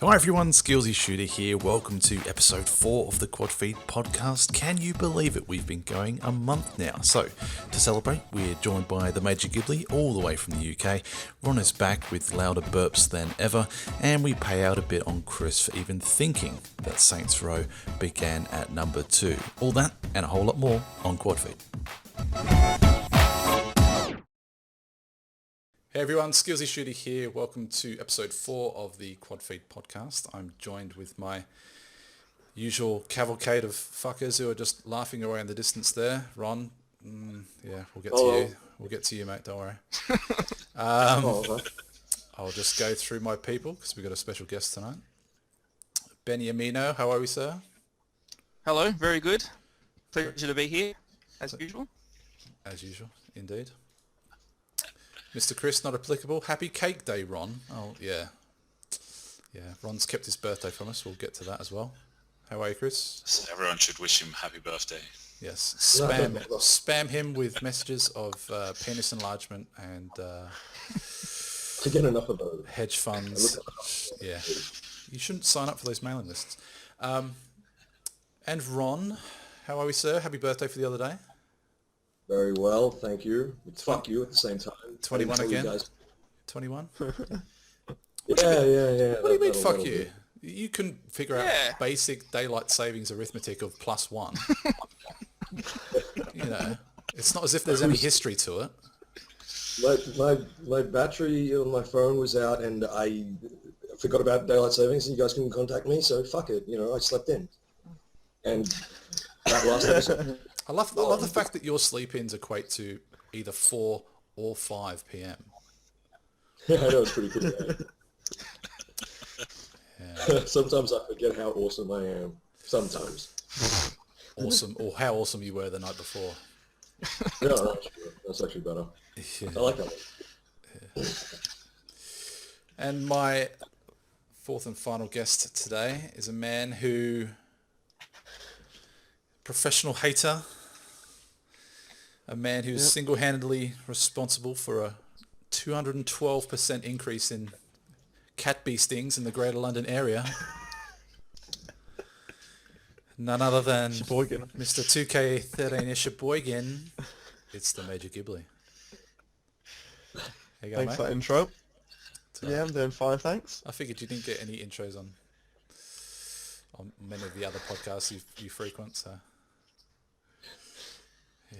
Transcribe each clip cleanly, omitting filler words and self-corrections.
Hi everyone, SkeelsyShoota here. Welcome to episode 4 of the QuadFeed podcast. Can you believe it? We've been going a month now. So, to celebrate, we're joined by the Major Gibly all the way from the UK. Ron is back with louder burps than ever, and we pay out a bit on Chris for even thinking that Saints Row began at number 2. All that and a whole lot more on QuadFeed. Hey everyone, SkeelsyShoota here. Welcome to episode 4 of the QuadFeed podcast. I'm joined with my usual cavalcade of fuckers who are just laughing away in the distance there. Ron, we'll get to you. We'll get to you, mate. Don't worry. I'll just go through my people because we've got a special guest tonight. Beniamino, how are we, sir? Hello, very good. Pleasure to be here, as usual. As usual, indeed. Mr. Chris, not applicable. Happy Cake Day, Ron. Oh, yeah. Yeah, Ron's kept his birthday from us. We'll get to that as well. How are you, Chris? So everyone should wish him happy birthday. Yes. Spam him with messages of penis enlargement and to get enough of those hedge funds. Yeah. You shouldn't sign up for those mailing lists. And Ron, how are we, sir? Happy birthday for the other day. Very well, thank you. Fuck you at the same time. 21 again? 21? Yeah. What do you mean, fuck you? You can figure out basic daylight savings arithmetic of +1. You know, it's not as if there's any history to it. My battery on my phone was out and I forgot about daylight savings and you guys couldn't contact me, so fuck it. You know, I slept in. And that last episode. I love the fact that your sleep-ins equate to either 4 or 5 p.m. Yeah, I know, it's pretty cool. Yeah. Sometimes I forget how awesome I am. Sometimes. Awesome, or how awesome you were the night before. Yeah, that's actually better. Yeah. I like that one. Yeah. And my fourth and final guest today is a man who... professional hater, a man who's single-handedly responsible for a 212% increase in cat bee stings in the Greater London area. None other than Mr. 2K13 Sheboygan. It's the Major Gibly. Thanks for that intro. Yeah, I'm doing fine, thanks. I figured you didn't get any intros on many of the other podcasts you frequent, so... Yeah,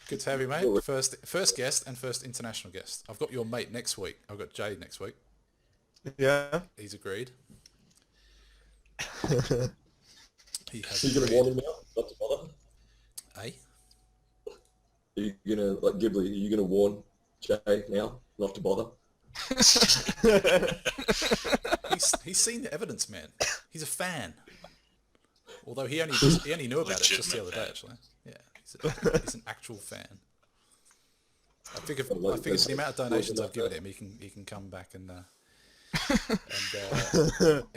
good to have you, mate. First guest and first international guest. I've got your mate next week. I've got Jay next week. Yeah. He's agreed. He has. Are you going to warn him now not to bother? Eh? Are you going to, like Gibly, are you going to warn Jay now not to bother? He's seen the evidence, man. He's a fan. Although he only knew about it just the other day, actually. Yeah. He's an actual fan. I figure the amount of donations I've given him, he can come back and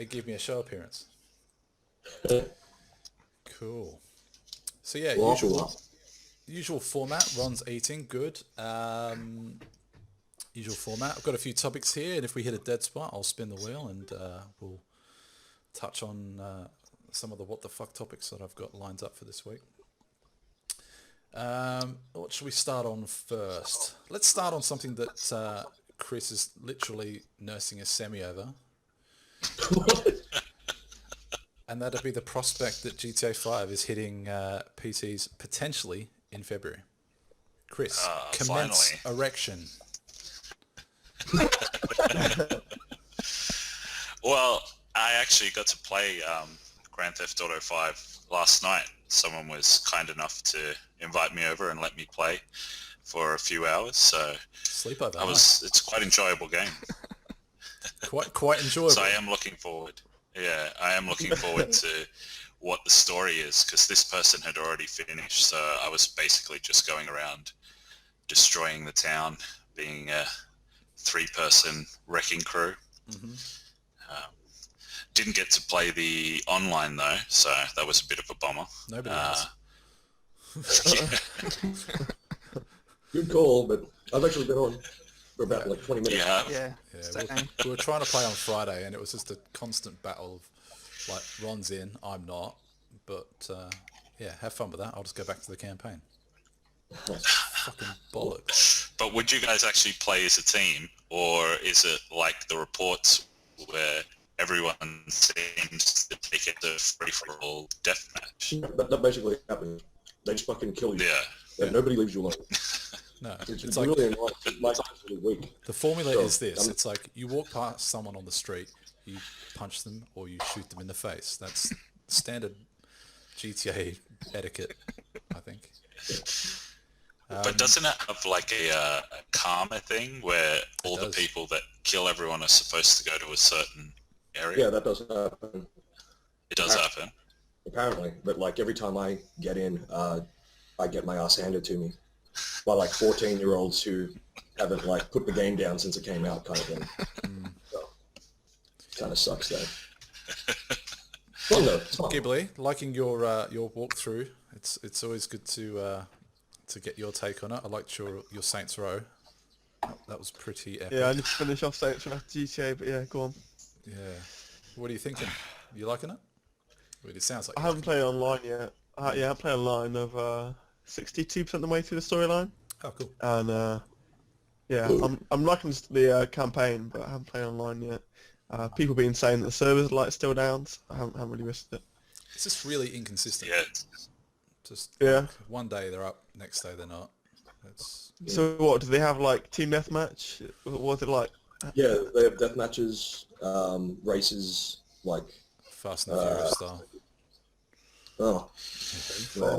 give me a show appearance. Cool. So yeah, usual format. Ron's eating, good. Usual format. I've got a few topics here, and if we hit a dead spot, I'll spin the wheel and we'll touch on some of the what the fuck topics that I've got lined up for this week. What should we start on first? Let's start on something that Chris is literally nursing a semi over. And that'd be the prospect that GTA 5 is hitting PCs potentially in February. Chris, commence finally. erection. Well, I actually got to play Grand Theft Auto 5 last night. Someone was kind enough to invite me over and let me play for a few hours. So Sleepover. It's quite an enjoyable game. quite enjoyable. So I am looking forward. Yeah, I am looking forward to what the story is because this person had already finished. So I was basically just going around destroying the town, being a 3-person wrecking crew. Mm-hmm. Didn't get to play the online though, so that was a bit of a bummer. Nobody has. Good call, but I've actually been on for about like 20 minutes. Yeah. Yeah. Yeah, Same. we were trying to play on Friday, and it was just a constant battle of like Ron's in, I'm not. But yeah, have fun with that. I'll just go back to the campaign. Fucking bollocks. But would you guys actually play as a team, or is it like the reports where everyone seems to take it to free-for-all deathmatch? That basically happens. They just fucking kill you. Yeah. And nobody leaves you alone. No, It's it's like really annoying. My team's really weak. the formula So, is this. It's like you walk past someone on the street, you punch them or you shoot them in the face. That's standard GTA etiquette, I think. But doesn't it have like a karma thing where all the does. people that kill everyone are supposed to go to a certain area? Yeah, that doesn't happen. It does happen. Apparently. But like every time I get in, I get my ass handed to me by like 14-year-olds who haven't like put the game down since it came out, kind of thing. So, kind of sucks though. Fun though. It's fun. Gibly, liking your walkthrough. It's always good to get your take on it. I liked your Saints Row. That was pretty epic. Yeah, I need to finish off Saints Row after GTA, but yeah, go on. Yeah. What are you thinking? You liking it? Well, it sounds like I you haven't played online yet. Yeah, I played online of 62% of the way through the storyline, Oh, cool. and yeah, I'm liking the campaign, but I haven't played online yet. People been saying that the servers like still down, so I haven't really risked it. It's just really inconsistent. Yeah. Just Yeah. one day they're up, next day they're not. It's So what, do they have like team deathmatch? What was it like? Yeah, they have death matches, races, like, Fast and Furious style. oh.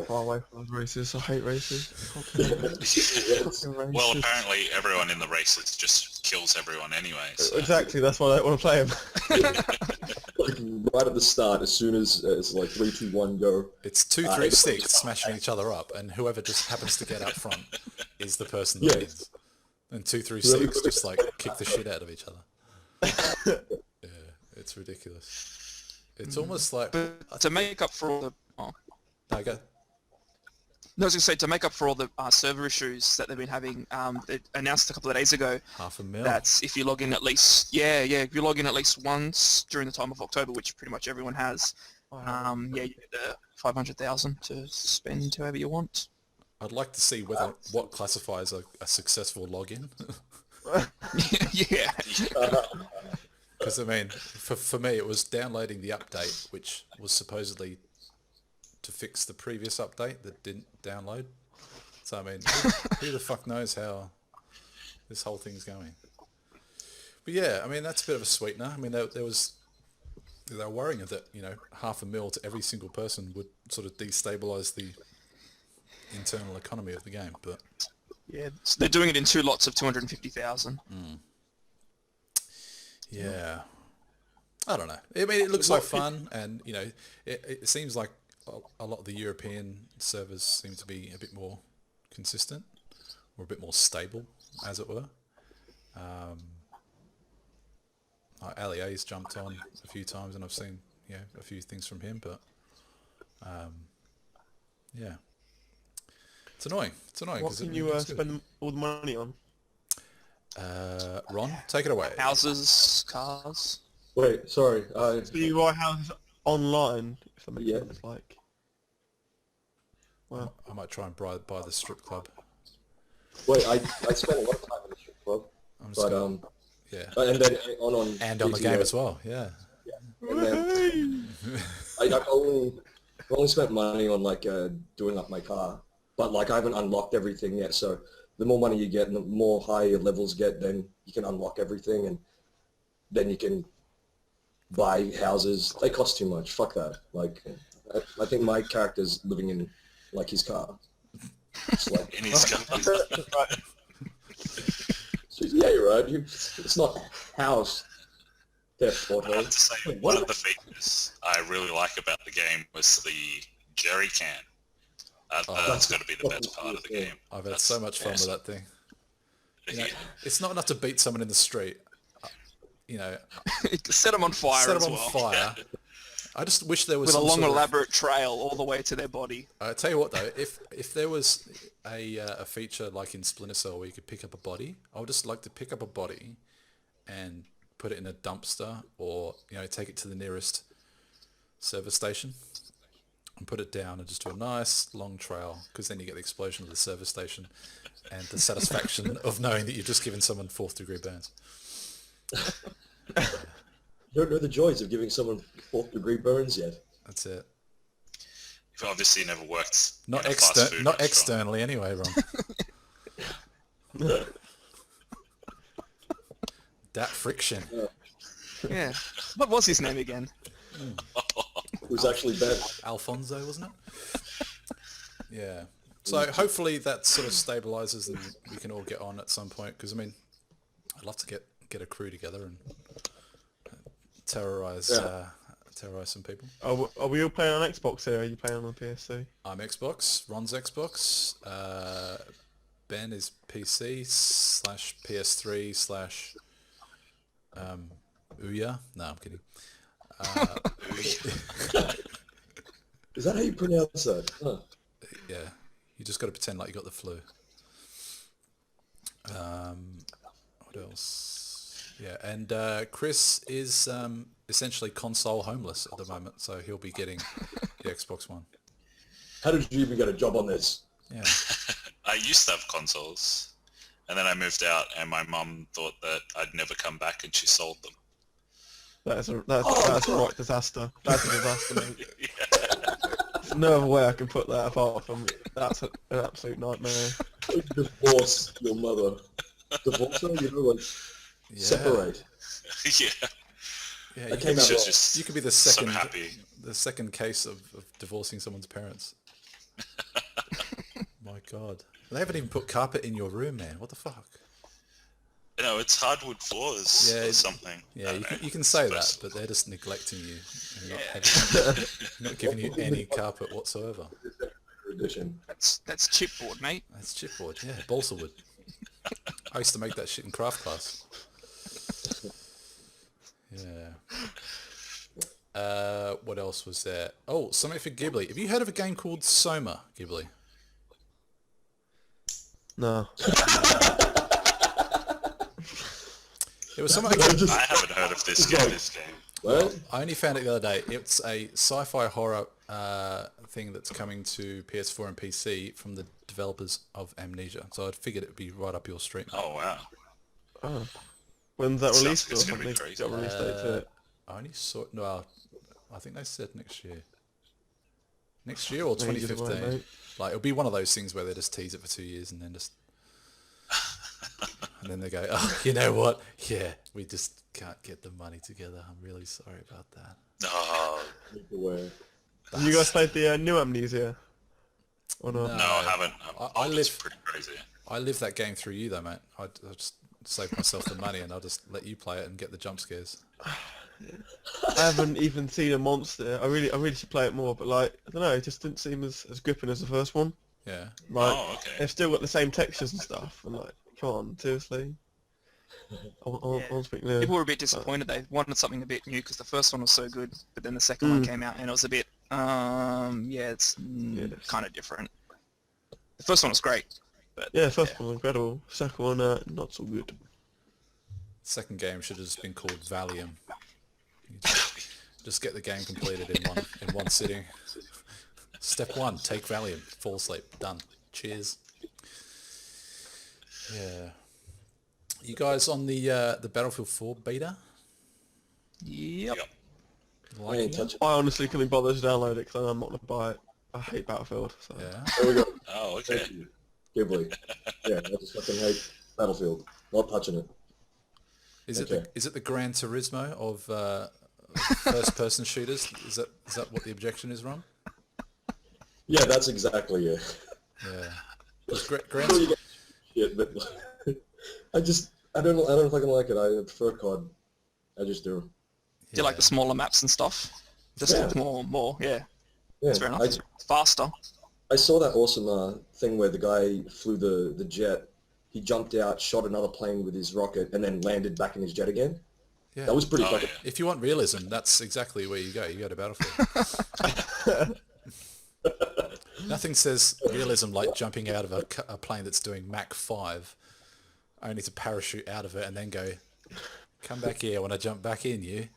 Far away from those races. I hate races. Fucking Well, races. apparently everyone in the races just kills everyone anyway. So. Exactly, that's why I don't want to play them. Like right at the start, as soon as it's like 3, 2, 1, go. It's 2, 3, 6 smashing each other up, and whoever just happens to get up front is the person that Yeah. wins. And 2, 3, 6 just like kick the shit out of each other. Yeah, it's ridiculous. It's almost like But to make up for all the... Oh. no, go. No, I was going to say, to make up for all the server issues that they've been having, they announced a couple of days ago $500,000. that if you log in at least, if you log in at least once during the time of October, which pretty much everyone has, you get 500,000 to spend however you want. I'd like to see what classifies a successful login. Yeah. Because I mean, for me, it was downloading the update, which was supposedly to fix the previous update that didn't download. So I mean, who the fuck knows how this whole thing's going? But yeah, I mean, that's a bit of a sweetener. I mean, they were worrying that $500,000 to every single person would sort of destabilize the internal economy of the game. But Yeah, so they're doing it in 2 lots of 250,000. yeah, I don't know. I mean, it looks like fun, and it seems like a lot of the European servers seem to be a bit more consistent or a bit more stable, as it were. Ali A's jumped on a few times, and I've seen a few things from him, but yeah, it's annoying. It's annoying. What 'cause can it you looks good. spend all the money on? Ron, take it away. Houses, cars. Wait, sorry. So you buy houses online, if that makes Yeah. sense, like... Well, I might try and buy the strip club. Wait, I spent a lot of time in the strip club, I'm just but gonna, yeah, and then on and on the game as well. Yeah. And then I've only spent money on like doing up my car, but like I haven't unlocked everything yet. So the more money you get and the more high your levels get, then you can unlock everything, and then you can buy houses. They cost too much. Fuck that. Like I think my character's living in like his car. It's like In his car. yeah, you're right. It's not house. Theft I auto. have to say, one of the features I really like about the game was the jerry can. That's got to be the best part of the game. I've had so much fun with that thing. Yeah. It's not enough to beat someone in the street. Set them on fire Set as them on well. fire, I just wish there was with a some long, sort of- elaborate trail all the way to their body. I tell you what though, if there was a feature like in Splinter Cell where you could pick up a body, I would just like to pick up a body and put it in a dumpster, or take it to the nearest service station and put it down and just do a nice long trail, because then you get the explosion of the service station and the satisfaction of knowing that you've just given someone 4th degree burns. You don't know the joys of giving someone 4th degree burns yet. That's it. You've obviously never worked Not in a fast food restaurant. externally anyway, Ron. That friction. Yeah. What was his name again? It was actually bad. Alfonso, wasn't it? Yeah. So hopefully that sort of stabilizes and we can all get on at some point, because I mean, I'd love to get a crew together and terrorize some people. Are we all playing on Xbox here? Are you playing on PS2? I'm Xbox. Ron's Xbox. Ben is PC/PS3/ Ouya. No, I'm kidding. Is that how you pronounce that? Huh. Yeah, you just got to pretend like you got the flu. What else? Yeah, and Chris is essentially console homeless at the moment, so he'll be getting the Xbox One. How did you even get a job on this? Yeah. I used to have consoles, and then I moved out, and my mum thought that I'd never come back, and she sold them. That's a right disaster. That's a disaster, mate. There's no other way I can put that apart from that's an absolute nightmare. Divorce your mother. Divorce her, separate. Yeah. Yeah, I came out She was wrong. just you could be the so second happy. case of divorcing someone's parents. My God. They haven't even put carpet in your room, man. What the fuck? It's hardwood floors Yeah, or something. Yeah, I you don't can, know. you can say that, Supposed- but they're just neglecting you and Yeah. not giving you any carpet whatsoever. Edition. That's chipboard, mate. That's chipboard, yeah, balsa wood. I used to make that shit in craft class. Yeah. What else was there? Oh, something for Gibly. Have you heard of a game called Soma, Gibly? No. It was something I haven't heard of this game. What? I only found it the other day. It's a sci-fi horror thing that's coming to PS4 and PC from the developers of Amnesia. So I figured it would be right up your street. Oh, wow. Oh. When's that Sounds released? like it's Or gonna be something? crazy. Got a release date to it. I only saw it. No, I think they said next year. Next year or Maybe either way, 2015. mate. Like it'll be one of those things where they just tease it for 2 years and then just, and then they go, oh, you know what? Yeah, we just can't get the money together. I'm really sorry about that. Oh, Aware. Have you guys played the new Amnesia? Or not? no, I haven't. I It's live- pretty crazy. I live that game through you though, mate. I just save myself the money and I'll just let you play it and get the jump scares. I haven't even seen a monster. I really should play it more, but like I don't know, it just didn't seem as gripping as the first one. Yeah. Like Oh, okay. they've still got the same textures and stuff, and like, come on, seriously. I want something new. People were a bit disappointed. They wanted something a bit new because the first one was so good, but then the second one came out and it was a bit, it's kind of different. The first one was great, but Yeah, first one was incredible. Second one, not so good. Second game should have just been called Valium. You just get the game completed in one sitting. Step 1, take Valium, fall asleep, done. Cheers. Yeah. You guys on the Battlefield 4 beta? Yep. Yep. I Liking ain't it? touching. I honestly couldn't be bothered to download it because I'm not going to buy it. I hate Battlefield. So. Yeah. There we go. Oh, okay. Thank you. Ghibli. Yeah, I just fucking hate Battlefield. Not touching it. Is Okay. it the Gran Turismo of first-person shooters? Is that what the objection is, Ron? Yeah, that's exactly it. Yeah. Just Gran. Sure you get shit, but I don't fucking like it. I prefer COD. I just do. Do you like the smaller maps and stuff? Just Yeah. more, yeah. Yeah, That's fair enough. It's faster. I saw that awesome thing where the guy flew the jet. He jumped out, shot another plane with his rocket, and then landed back in his jet again. Yeah. That was pretty Oh, fucking... yeah. If you want realism, that's exactly where you go. You go to Battlefield. Nothing says realism like jumping out of a plane that's doing Mach 5, only to parachute out of it and then go, come back here when I jump back in, you.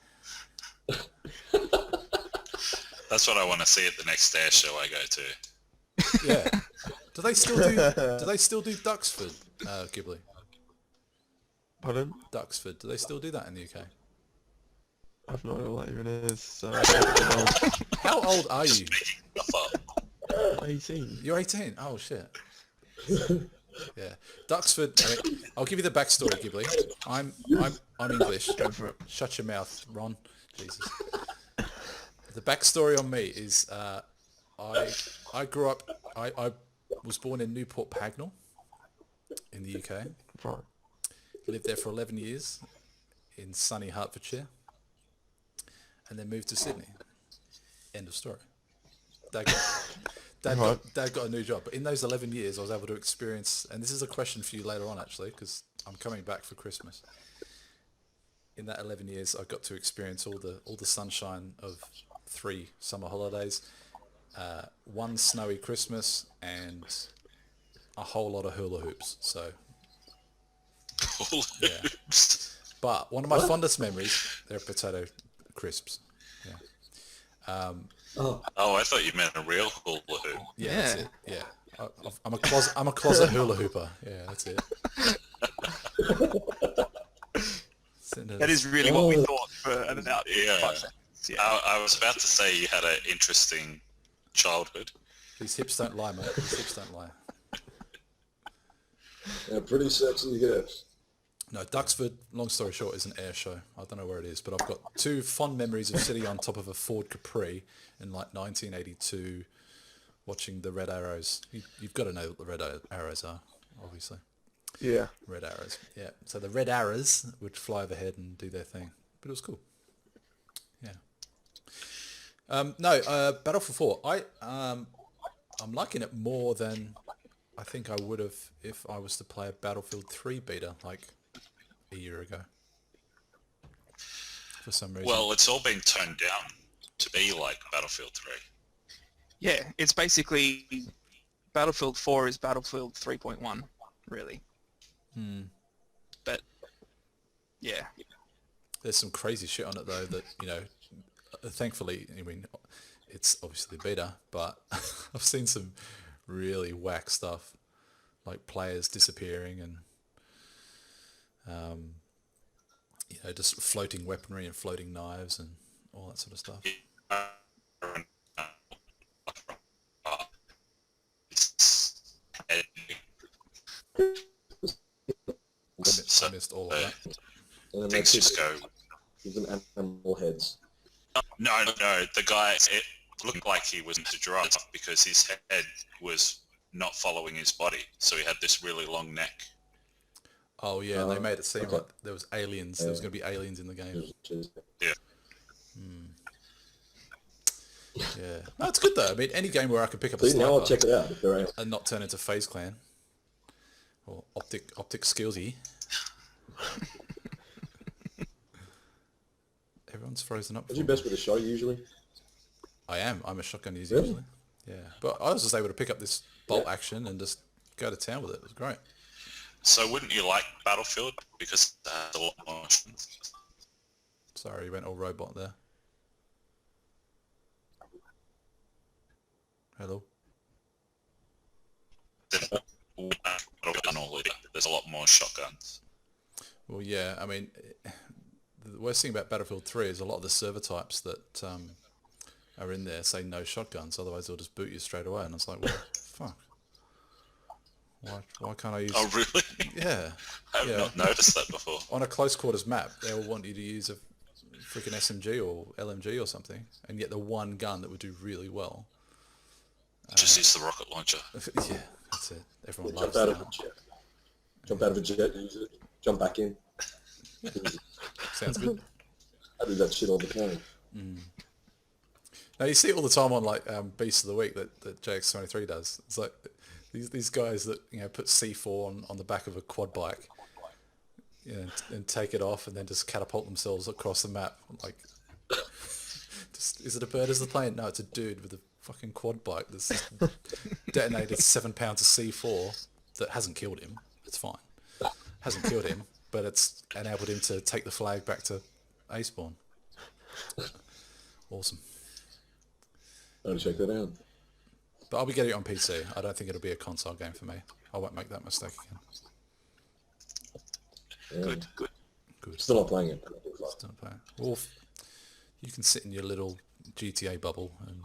That's what I want to see at the next air show I go to. Yeah. Do they still do Duxford, Gibly? Pardon? Duxford. Do they still do that in the UK? I've no idea what that even is. So How old are you? Stuff up. 18. You're 18. Oh shit. Yeah. Duxford. I mean, I'll give you the backstory, Gibly. I'm English. Go for it. Shut your mouth, Ron. Jesus. The backstory on me is I grew up. I was born in Newport Pagnell in the UK. Right. Lived there for 11 years in sunny Hertfordshire, and then moved to Sydney. End of story. Dad got a new job, but in those 11 years I was able to experience, and this is a question for you later on actually, because I'm coming back for Christmas. In that 11 years I got to experience all the sunshine of 3 summer holidays, 1 snowy Christmas, and a whole lot of hula hoops. So yeah. But one of my fondest memories, they're potato crisps. Yeah. Oh, Oh, I thought you meant a real hula hoop. Yeah, that's it. Yeah. I'm a closet hula hooper. Yeah, that's it. That is really what we thought for about Yeah. 5 seconds. Yeah. I was about to say you had an interesting childhood. These hips don't lie, mate. These hips don't lie. yeah, pretty sexy, yes. No, Duxford, long story short, is an air show. I don't know where it is, but I've got 2 fond memories of sitting on top of a Ford Capri in like 1982 watching the Red Arrows. You've got to know what the Red Arrows are, obviously. Yeah. Red Arrows, yeah. So the Red Arrows would fly overhead and do their thing, but it was cool. Yeah. Battlefield 4. I'm liking it more than I think I would have if I was to play a Battlefield 3 beta like a year ago. For some reason. Well, it's all been toned down to be like Battlefield 3. Yeah, it's basically Battlefield 4 is Battlefield 3.1, really. But yeah, There's some crazy shit on it though that, you know, thankfully, I mean, it's obviously beta, but I've seen some really whack stuff, like players disappearing and, you know, just floating weaponry and floating knives and all that sort of stuff. I missed all of that. And then Things that's just go. Give them animal heads. No, the guy, it looked like he was into drugs because his head was not following his body, so he had this really long neck. Oh yeah, they made it seem okay. like there was aliens. There was going to be aliens in the game. Yeah. Yeah, no, it's good though. I mean, any game where I can pick up a See, now I'll check sniper it out if there ain't. and not turn into FaZe Clan or optic skillsy. Everyone's frozen up. What's your best with a shot usually? I'm a shotgun user Really? usually. Yeah, but I was just able to pick up this bolt action and just go to town with it. It was great. So wouldn't you like Battlefield because it has a lot more options? Sorry, you went all robot there. Hello. There's a lot more shotguns. Well, yeah. I mean, the worst thing about Battlefield 3 is a lot of the server types that are in there say no shotguns. Otherwise, they'll just boot you straight away. And it's like, well, fuck. Why can't I use? Oh, really? Yeah. I've not noticed that before. On a close quarters map, they'll want you to use a freaking SMG or LMG or something, and yet the one gun that would do really well. Just use the rocket launcher. Yeah, that's it. Everyone Jump loves out that. of a jet. Jump out of a jet, use it. Jump back in. Sounds good. I do that shit all the time. Now you see it all the time on like Beast of the Week that JX23 does. It's like these guys that, you know, put C4 on the back of a quad bike, and take it off and then just catapult themselves across the map. Like, is it a bird as the plane? No, it's a dude with a fucking quad bike that's just detonated 7 pounds of C4 that hasn't killed him. It's fine. Hasn't killed him, but it's enabled him to take the flag back to A-spawn. Awesome. I'll check that out. But I'll be getting it on PC. I don't think it'll be a console game for me. I won't make that mistake again. Yeah. Good. Still not playing it. Still not playing. Well, you can sit in your little GTA bubble and...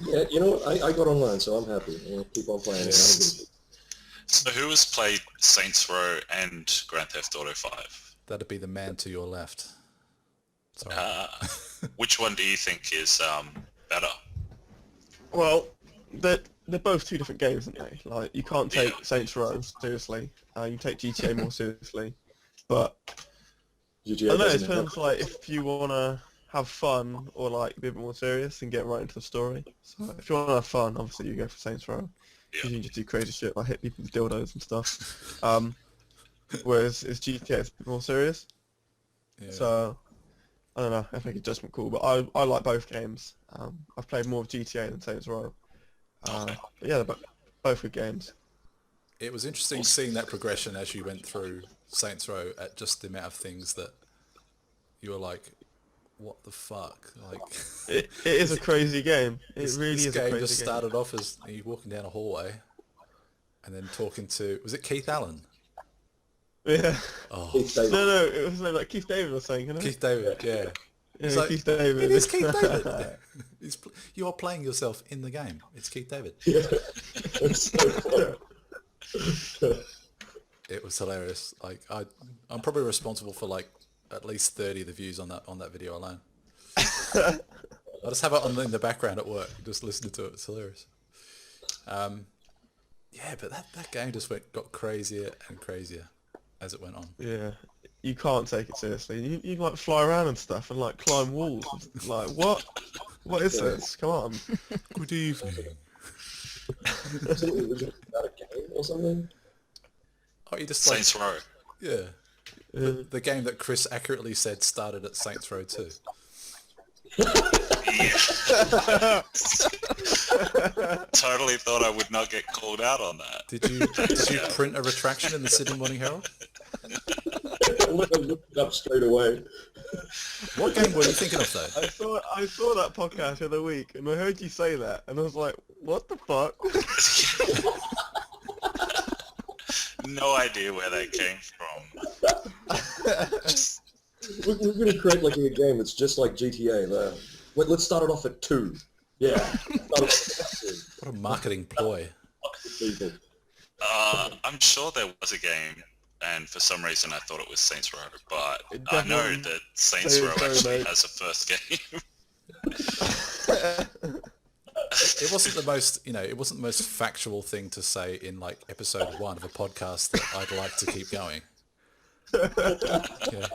Yeah, you know what? I got online, so I'm happy. Keep on playing it. So who has played Saints Row and Grand Theft Auto 5? That'd be the man to your left. Sorry. Which one do you think is better? Well, they're both two different games, aren't they? Like, you can't take Saints Row seriously. You take GTA more seriously. But I don't know, it depends, like, if you want to have fun or, like, be a bit more serious and get right into the story. So if you want to have fun, obviously you go for Saints Row. Yeah. You can just do crazy shit, like hit people with dildos and stuff. Whereas GTA is a bit more serious. Yeah. So, I don't know, I think it's judgment call, but I like both games. I've played more of GTA than Saints Row. But yeah, they're both good games. It was interesting seeing that progression as you went through Saints Row at just the amount of things that you were like, what the fuck? Like, It is a crazy game. It really is a this game crazy just game. started off as you walking down a hallway and then talking to, was it Keith Allen? Yeah. Oh, Keith David. No, it was like Keith David was saying, isn't it? Keith David, yeah. Yeah, It's like, Keith David. It is Keith David. You are playing yourself in the game. It's Keith David. Yeah. It's so fun. It was hilarious. Like I'm probably responsible for like at least 30 of the views on that video alone. I just have it on in the background at work, just listening to it. It's hilarious. Yeah, but that game just got crazier and crazier as it went on. Yeah. You can't take it seriously. You like fly around and stuff and like climb walls. Like, what? What is this? Come on. Good evening. Was it about a game or something? Oh, you just like, Saints Row. yeah. The game that Chris accurately said started at Saints Row 2. Yeah. Totally thought I would not get called out on that. Did you print a retraction in the Sydney Morning Herald? I looked it up straight away. What game were you thinking of though? I saw that podcast the other week and I heard you say that and I was like, what the fuck? No idea where that came from. We're going to create like a game that's just like GTA. Let's start it off at 2. Yeah. What a marketing ploy. People. I'm sure there was a game, and for some reason I thought it was Saints Row, but It I know definitely- that Saints Row Saints Row, actually mate. has a first game. It wasn't the most, it wasn't the most factual thing to say in like episode 1 of a podcast that I'd like to keep going. Yeah.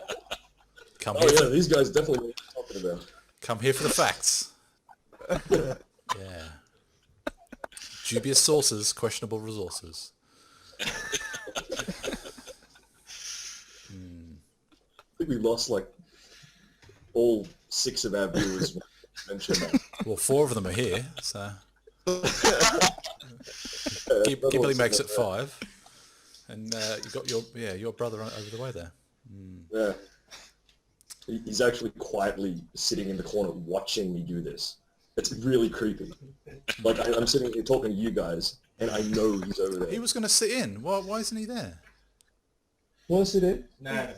Come Oh here, yeah, these guys definitely know what you're talking about. come here for the facts. Yeah. Dubious sources, questionable resources. I think we lost like all 6 of our viewers when we mentioned that. Well, 4 of them are here, so Gibly makes it 5, and you got your brother over the way there. Yeah. He's actually quietly sitting in the corner watching me do this. It's really creepy. Like, I'm sitting here talking to you guys, and I know he's over there. He was going to sit in. Why isn't he there? Want to sit in? No.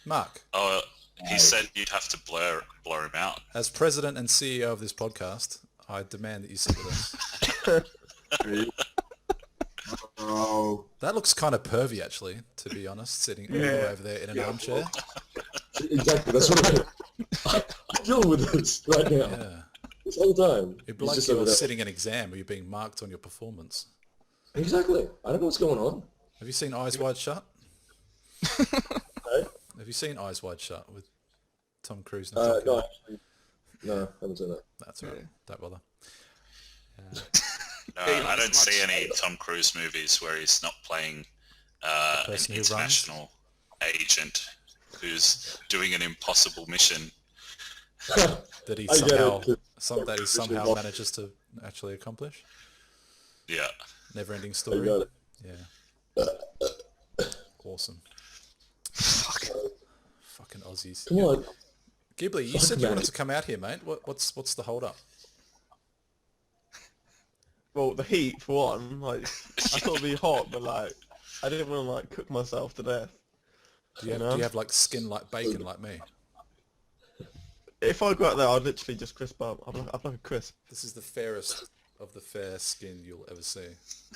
Mark, Oh, he said you'd have to blur him out. as president and CEO of this podcast, I demand that you sit with us. Oh. That looks kind of pervy, actually, to be honest, sitting all the way over there in an armchair. Exactly, that's what I mean. I'm dealing with this right now. Yeah. This whole time. It'd be He's like just you're over there. sitting an exam where you're being marked on your performance. Exactly. I don't know what's going on. Have you seen Eyes Wide Shut? Hey? Have you seen Eyes Wide Shut with Tom Cruise and No, Tom actually, no, I haven't seen that. That's all right. Don't bother. No, I don't see any Tom Cruise movies where he's not playing an person who runs? international agent who's doing an impossible mission. That he I get it. somehow manages to actually accomplish. Yeah. Never-ending I story. got it. Yeah. Awesome. Fuck. Fucking Aussies. Come on. Gibly, you said you wanted to come out here, mate. What's the hold up? Well, the heat for one. Like, I thought it'd be hot, but like, I didn't want to like cook myself to death. Do you have like skin like bacon like me? If I go out there, I'd literally just crisp up. I'd like a crisp. This is the fairest of the fair skin you'll ever see,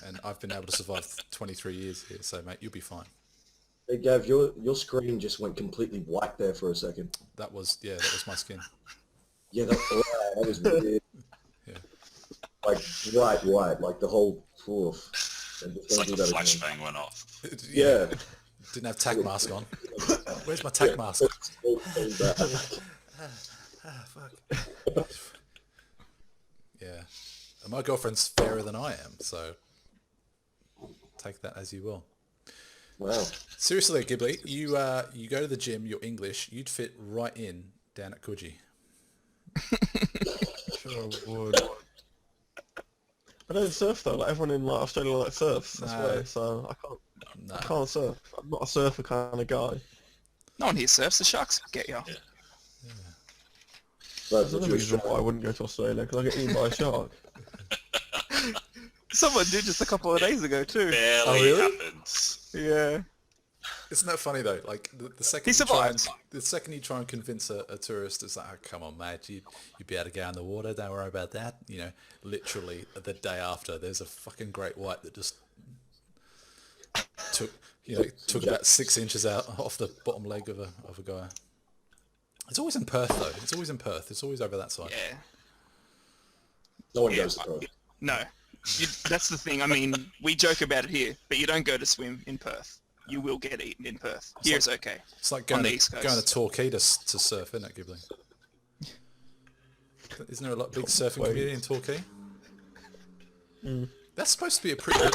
and I've been able to survive 23 years here. So, mate, you'll be fine. Hey, Gav, your screen just went completely white there for a second. That was my skin. Yeah, that was weird. Yeah. Like white, like the whole proof. It's like a flashbang went off. Yeah. Didn't have tack mask on. Where's my tack mask? Fuck. Yeah. And my girlfriend's fairer than I am, so take that as you will. Wow. Seriously, Gibly, you go to the gym, you're English, you'd fit right in down at Coogee. Sure would. I don't surf though. Like everyone in like Australia like surfs. That's why. So I can't surf. I'm not a surfer kind of guy. No one here surfs. The sharks get you. Yeah. There's another reason why I wouldn't go to Australia, because I get eaten by a shark. Someone did just a couple of days ago too. Barely really? happens. Yeah. Isn't that funny though? Like the second He survived. the second you try and convince a tourist, it's like, oh, come on, mate, you'd be able to go in the water. Don't worry about that. You know, literally the day after, there's a fucking great white that just took about 6 inches out off the bottom leg of a guy. It's always in Perth though. It's always in Perth. It's always over that side. Yeah. No one goes to Perth. No. That's the thing. I mean, we joke about it here, but you don't go to swim in Perth. You will get eaten in Perth. Here's okay. It's like On going the to East Coast. going to Torquay to surf, isn't it, Gibly? Isn't there a big surfing community in Torquay? That's supposed to be a pretty good.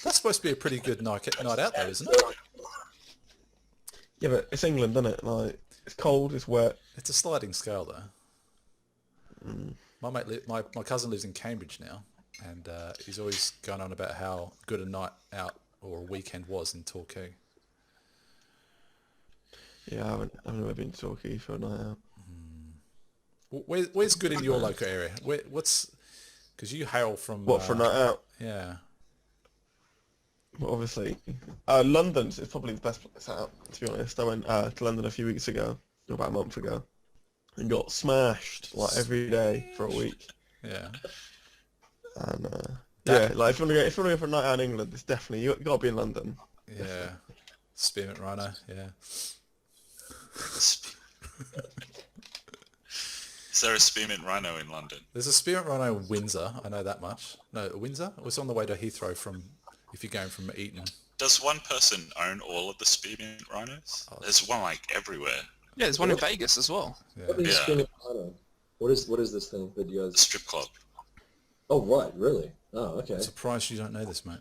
That's supposed to be a pretty good night out though, isn't it? Yeah, but it's England, isn't it? Like, it's cold, it's wet. It's a sliding scale though. My cousin lives in Cambridge now, and he's always going on about how good a night out or a weekend was in Torquay. Yeah, I haven't ever been to Torquay for a night out. Where's good in your local area? What's because you hail from What, for a night out? Yeah. Well, obviously, London is probably the best place out, to be honest. I went to London a few weeks ago, or about a month ago, and got smashed like every day for a week. Yeah. And yeah, like if you want to go for a night out in England, it's definitely you got to be in London. Yeah. Spearmint Rhino. Yeah. Is there a spearmint rhino in London? There's a Spearmint Rhino in Windsor. I know that much. No, Windsor. It was on the way to Heathrow from if you're going from Eton. Does one person own all of the spearmint rhinos? There's one like everywhere. Yeah, there's one in Vegas as well. What is Yeah. Spearmint Rhino? What is this thing that you The guys? strip club. Oh right, really? Oh okay. I'm surprised you don't know this, mate.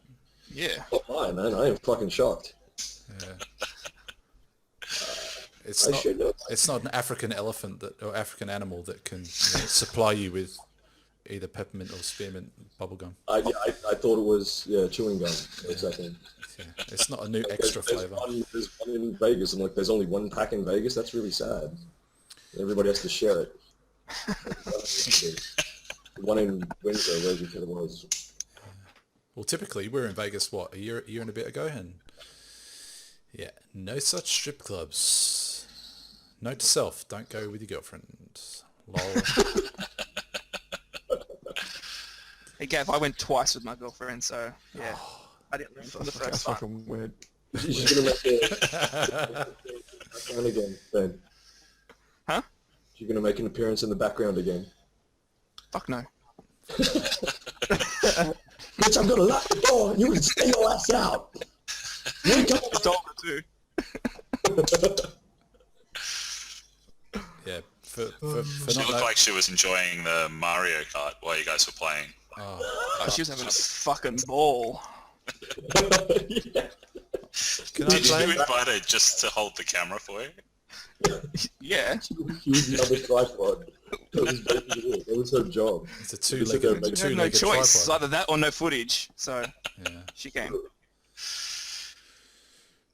Yeah. Oh hi man, I am fucking shocked. Yeah. It's I not. should know. It's not an African elephant or African animal that can supply you with either peppermint or spearmint bubblegum. I thought it was chewing gum for a second. Yeah. It's not a new extra flavour. There's one in Vegas. I'm like, there's only one pack in Vegas. That's really sad. Everybody has to share it. One in Windsor, where you said it was. Well, typically we're in Vegas. What, a year and a bit ago, and yeah, no such strip clubs. Note to self: don't go with your girlfriend. Lol. Hey Gav, I went twice with my girlfriend, so yeah. I didn't learn from the That's first time. fucking weird. She's gonna make a background again, Ben. Huh? She's gonna make an appearance in the background again. Fuck no. Bitch, I'm gonna lock the door and you can stay your ass out. Wake up. I told her too. Yeah, for She not looked like she was enjoying the Mario Kart while you guys were playing. Oh, she was having a fucking ball. Yeah. Can I Did you blame? invite her just to hold the camera for you? Yeah. Use the other tripod. That was her job. It's a She just sit there and two-legged, make- We had no two-legged choice. It's tripod. either that or no footage. So Yeah. she came.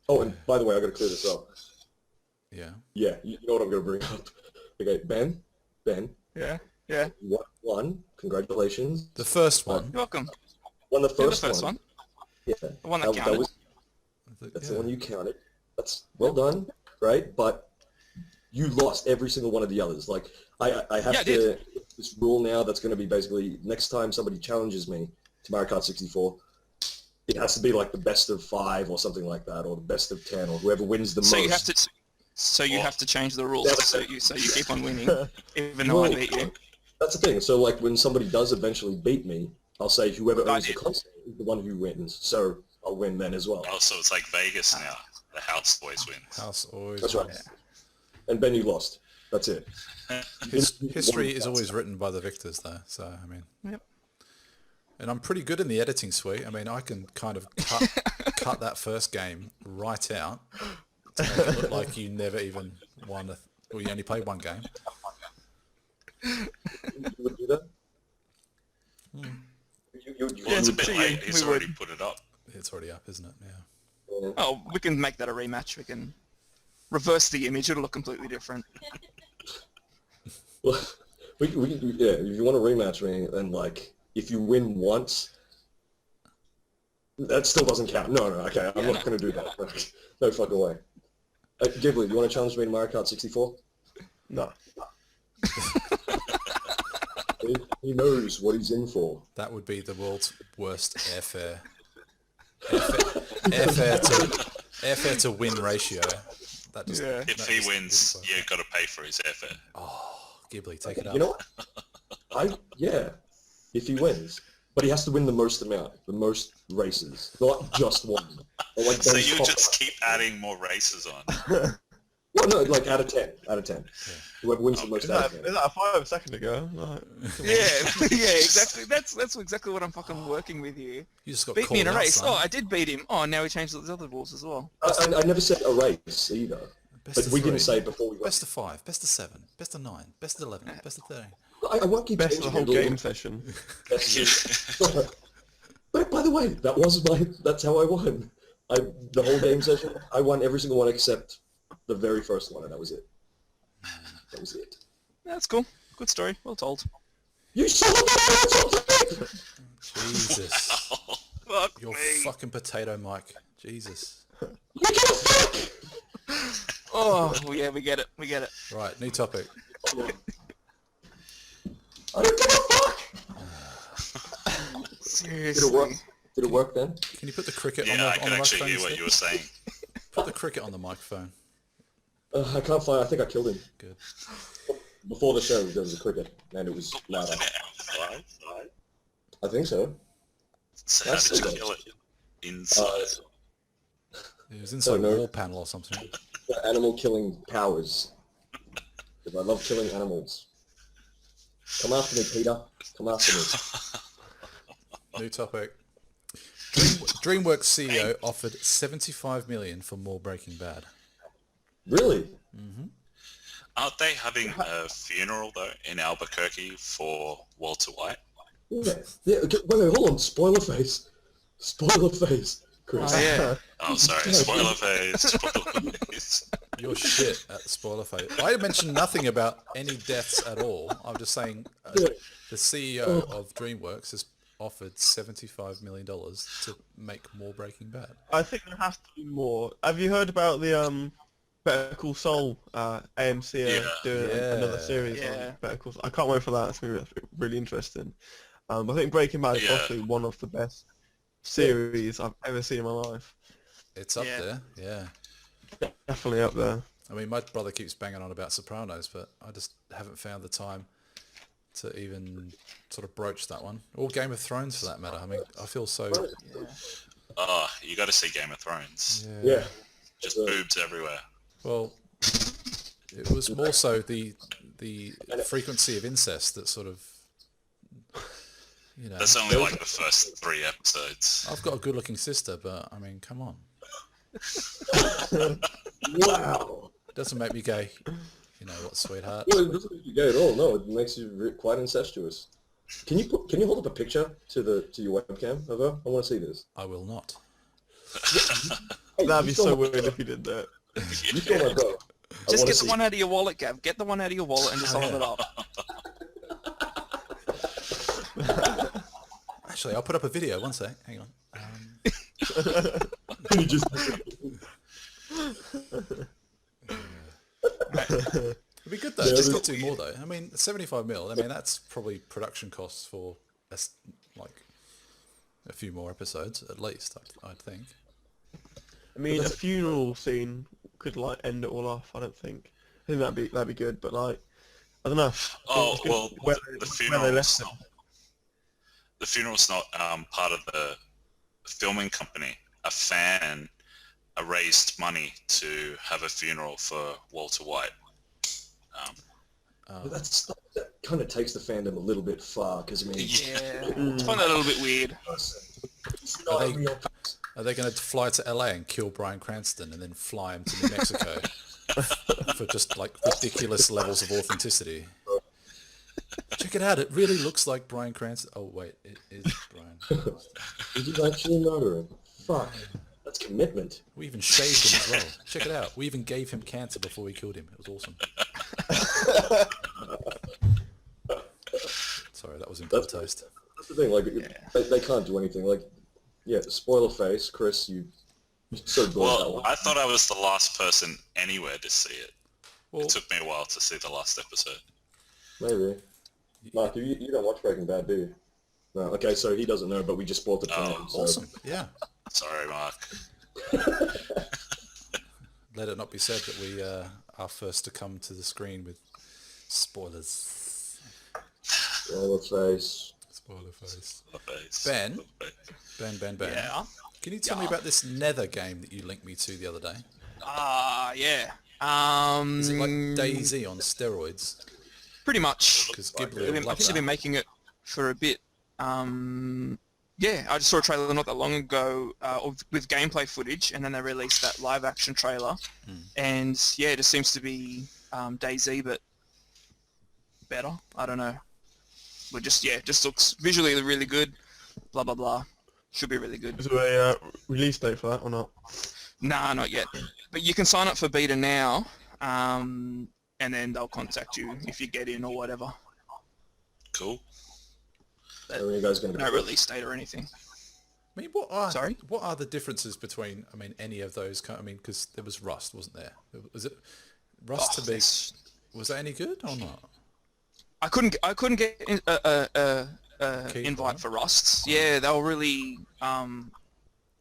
Oh, and by the way, I got to clear this up. Yeah. Yeah, you know what I'm going to bring up. Okay, Ben, Yeah. Yeah. one, congratulations. The first one. You're welcome. Won the You're the first, first one. Yeah, The one that counted. that's yeah. the one you counted. That's well done, right? But you lost every single one of the others. Like I have Yeah, I to this rule now that's going to be basically next time somebody challenges me to Mario Kart 64, it has to be like the best of 5 or something like that, or the best of 10, or whoever wins the most. So you have to. So you have to change the rules That's so it. you keep on winning, even though I beat you. That's the thing. So like when somebody does eventually beat me, I'll say whoever I owns the did. console is the one who wins. So I'll win then as well. Oh, so it's like Vegas now. The house always wins. House always. That's right. And Ben, you lost. That's it. History is always written by the victors, though. So I mean. Yep. And I'm pretty good in the editing suite. I mean, I can kind of cut that first game right out to make it look like you never even won or you only played one game. You would do that? Well, it's a bit so late. we He's would. already put it up. It's already up, isn't it? Yeah. Oh, we can make that a rematch. We can reverse the image. It'll look completely different. Well, yeah, if you want to rematch me, then like, if you win once, that still doesn't count. No, okay, I'm not going to do that. No fucking way. Gibly, you want to challenge me in Mario Kart 64? No. He knows what he's in for. That would be the world's worst airfare to win ratio. That just, Yeah. If that he just wins, didn't work. you've got to pay for his airfare. Ghibli, take it up. You know what? Yeah, if he wins. But he has to win the most amount, the most races, not just one. Or like So those you top- just keep adding more races on. Well, no, like out of 10. Whoever wins the most Is out that, of 10. is that a 5 second ago? Like, come on. Yeah, yeah, exactly. That's exactly what I'm fucking working with here. You just got Beat called me in a out, race. son. Oh, I did beat him. Oh, now we changed those other rules as well. I never said a race either. Best But of we 3, didn't say it before we went. best of 5, best of 7, best of 9, best of 11, best of 13. I won't keep Best of the whole changing it. game session. But by the way, that's how I won. The whole game session, I won every single one except the very first one, and that was it. That was it. That's cool. Good story. Well told. You son of a Jesus. Fuck Your me. fucking potato mic. Jesus. Oh, yeah, we get it. We get it. Right, new topic. I don't give a fuck! Seriously. Did it work then? Can you put the cricket Yeah, I on could the actually microphone hear what instead? you were saying. Put the cricket on the microphone. I can't find. I think I killed him. Good. Before the show, there was a cricket, and it was louder. Wasn't it outside? I think so. So how That's did you good. kill it? Inside. It was inside no. a wall panel or something. Animal killing powers. Because I love killing animals. Come after me, Peter. Come after me. New topic. DreamWorks CEO offered $75 million for more Breaking Bad. Really? Aren't they having a funeral, though, in Albuquerque for Walter White? Yeah. Okay, wait, hold on. Spoiler face. Spoiler face. Chris. Oh, yeah. Oh, sorry. Spoiler phase. Spoiler phase. You're shit at the spoiler phase. I mentioned nothing about any deaths at all. I'm just saying the CEO of DreamWorks has offered $75 million to make more Breaking Bad. I think there has to be more. Have you heard about the Better Call Saul? AMC are doing another series on Better Call Saul. I can't wait for that. It's going to be really interesting. I think Breaking Bad is possibly one of the best series I've ever seen in my life. It's up there, yeah. Definitely up there. I mean, my brother keeps banging on about Sopranos, but I just haven't found the time to even sort of broach that one. Or Game of Thrones, for that matter. I mean, I feel so... Oh, you got to see Game of Thrones. Yeah. Just boobs everywhere. Well, it was more so the frequency of incest that sort of, you know... That's only like the first 3 episodes. I've got a good-looking sister, but, I mean, come on. Wow. Doesn't make me gay. You know what, sweetheart? Well, it doesn't make you gay at all. No, it makes you quite incestuous. Can you hold up a picture to your webcam of her? I want to see this. I will not. Hey, That'd you be saw so my- weird if you did that. You saw my bro. I Just wanna get see- the one out of your wallet, Gav. Get the one out of your wallet and just hold it up. Actually, I'll put up a video. One sec. Hang on. You just- It'd be good though. Yeah, Just but- not do more though. I mean, 75 mil. I mean, that's probably production costs for like a few more episodes at least. I'd think. I mean, a funeral scene could like end it all off. I don't think. I think that'd be good, but like, I don't know. Oh, It's good well, where the they funeral's left it. not, the funeral's not part of the filming company. A fan raised money to have a funeral for Walter White. But that kind of takes the fandom a little bit far, because I mean, Yeah. I find that a little bit weird. it's not Are a they- real. Are they going to fly to LA and kill Bryan Cranston and then fly him to New Mexico for just like ridiculous levels of authenticity? Check it out. It really looks like Bryan Cranston. Oh wait, it is Bryan Cranston. Did you actually murder him? Fuck. That's commitment. We even shaved him as well. Check it out. We even gave him cancer before we killed him. It was awesome. Sorry, that was in poor taste. That's the thing. Like, they can't do anything. Like, yeah, spoiler face, Chris. You so good at that Well, one. I thought I was the last person anywhere to see it. Well, It took me a while to see the last episode. Maybe. Mark, you don't watch Breaking Bad, do you? No. Okay, so he doesn't know, but we just spoiled the Oh, plan. So. awesome. Yeah. Sorry, Mark. Let it not be said that we are first to come to the screen with spoilers. Spoiler face. Spoiler face. My face. Ben? My face. Ben. Yeah. Can you tell me about this Nether game that you linked me to the other day? Yeah. Is it like DayZ on steroids? Pretty much. Because Gibly I will think love they've been that. making it for a bit. Yeah, I just saw a trailer not that long ago with gameplay footage, and then they released that live action trailer. And yeah, it just seems to be DayZ, but better. I don't know. But just just looks visually really good. Blah blah blah. Should be really good. Is there a release date for that or not? Nah, not yet. But you can sign up for beta now, and then they'll contact you if you get in or whatever. Cool. Are you guys going to No release date or anything. I mean, what are the differences between, I mean, any of those? I mean, because there was Rust, wasn't there? Was it Rust to be? Was that any good or not? I couldn't get a Keith, invite right? for Rusts. Yeah, they were really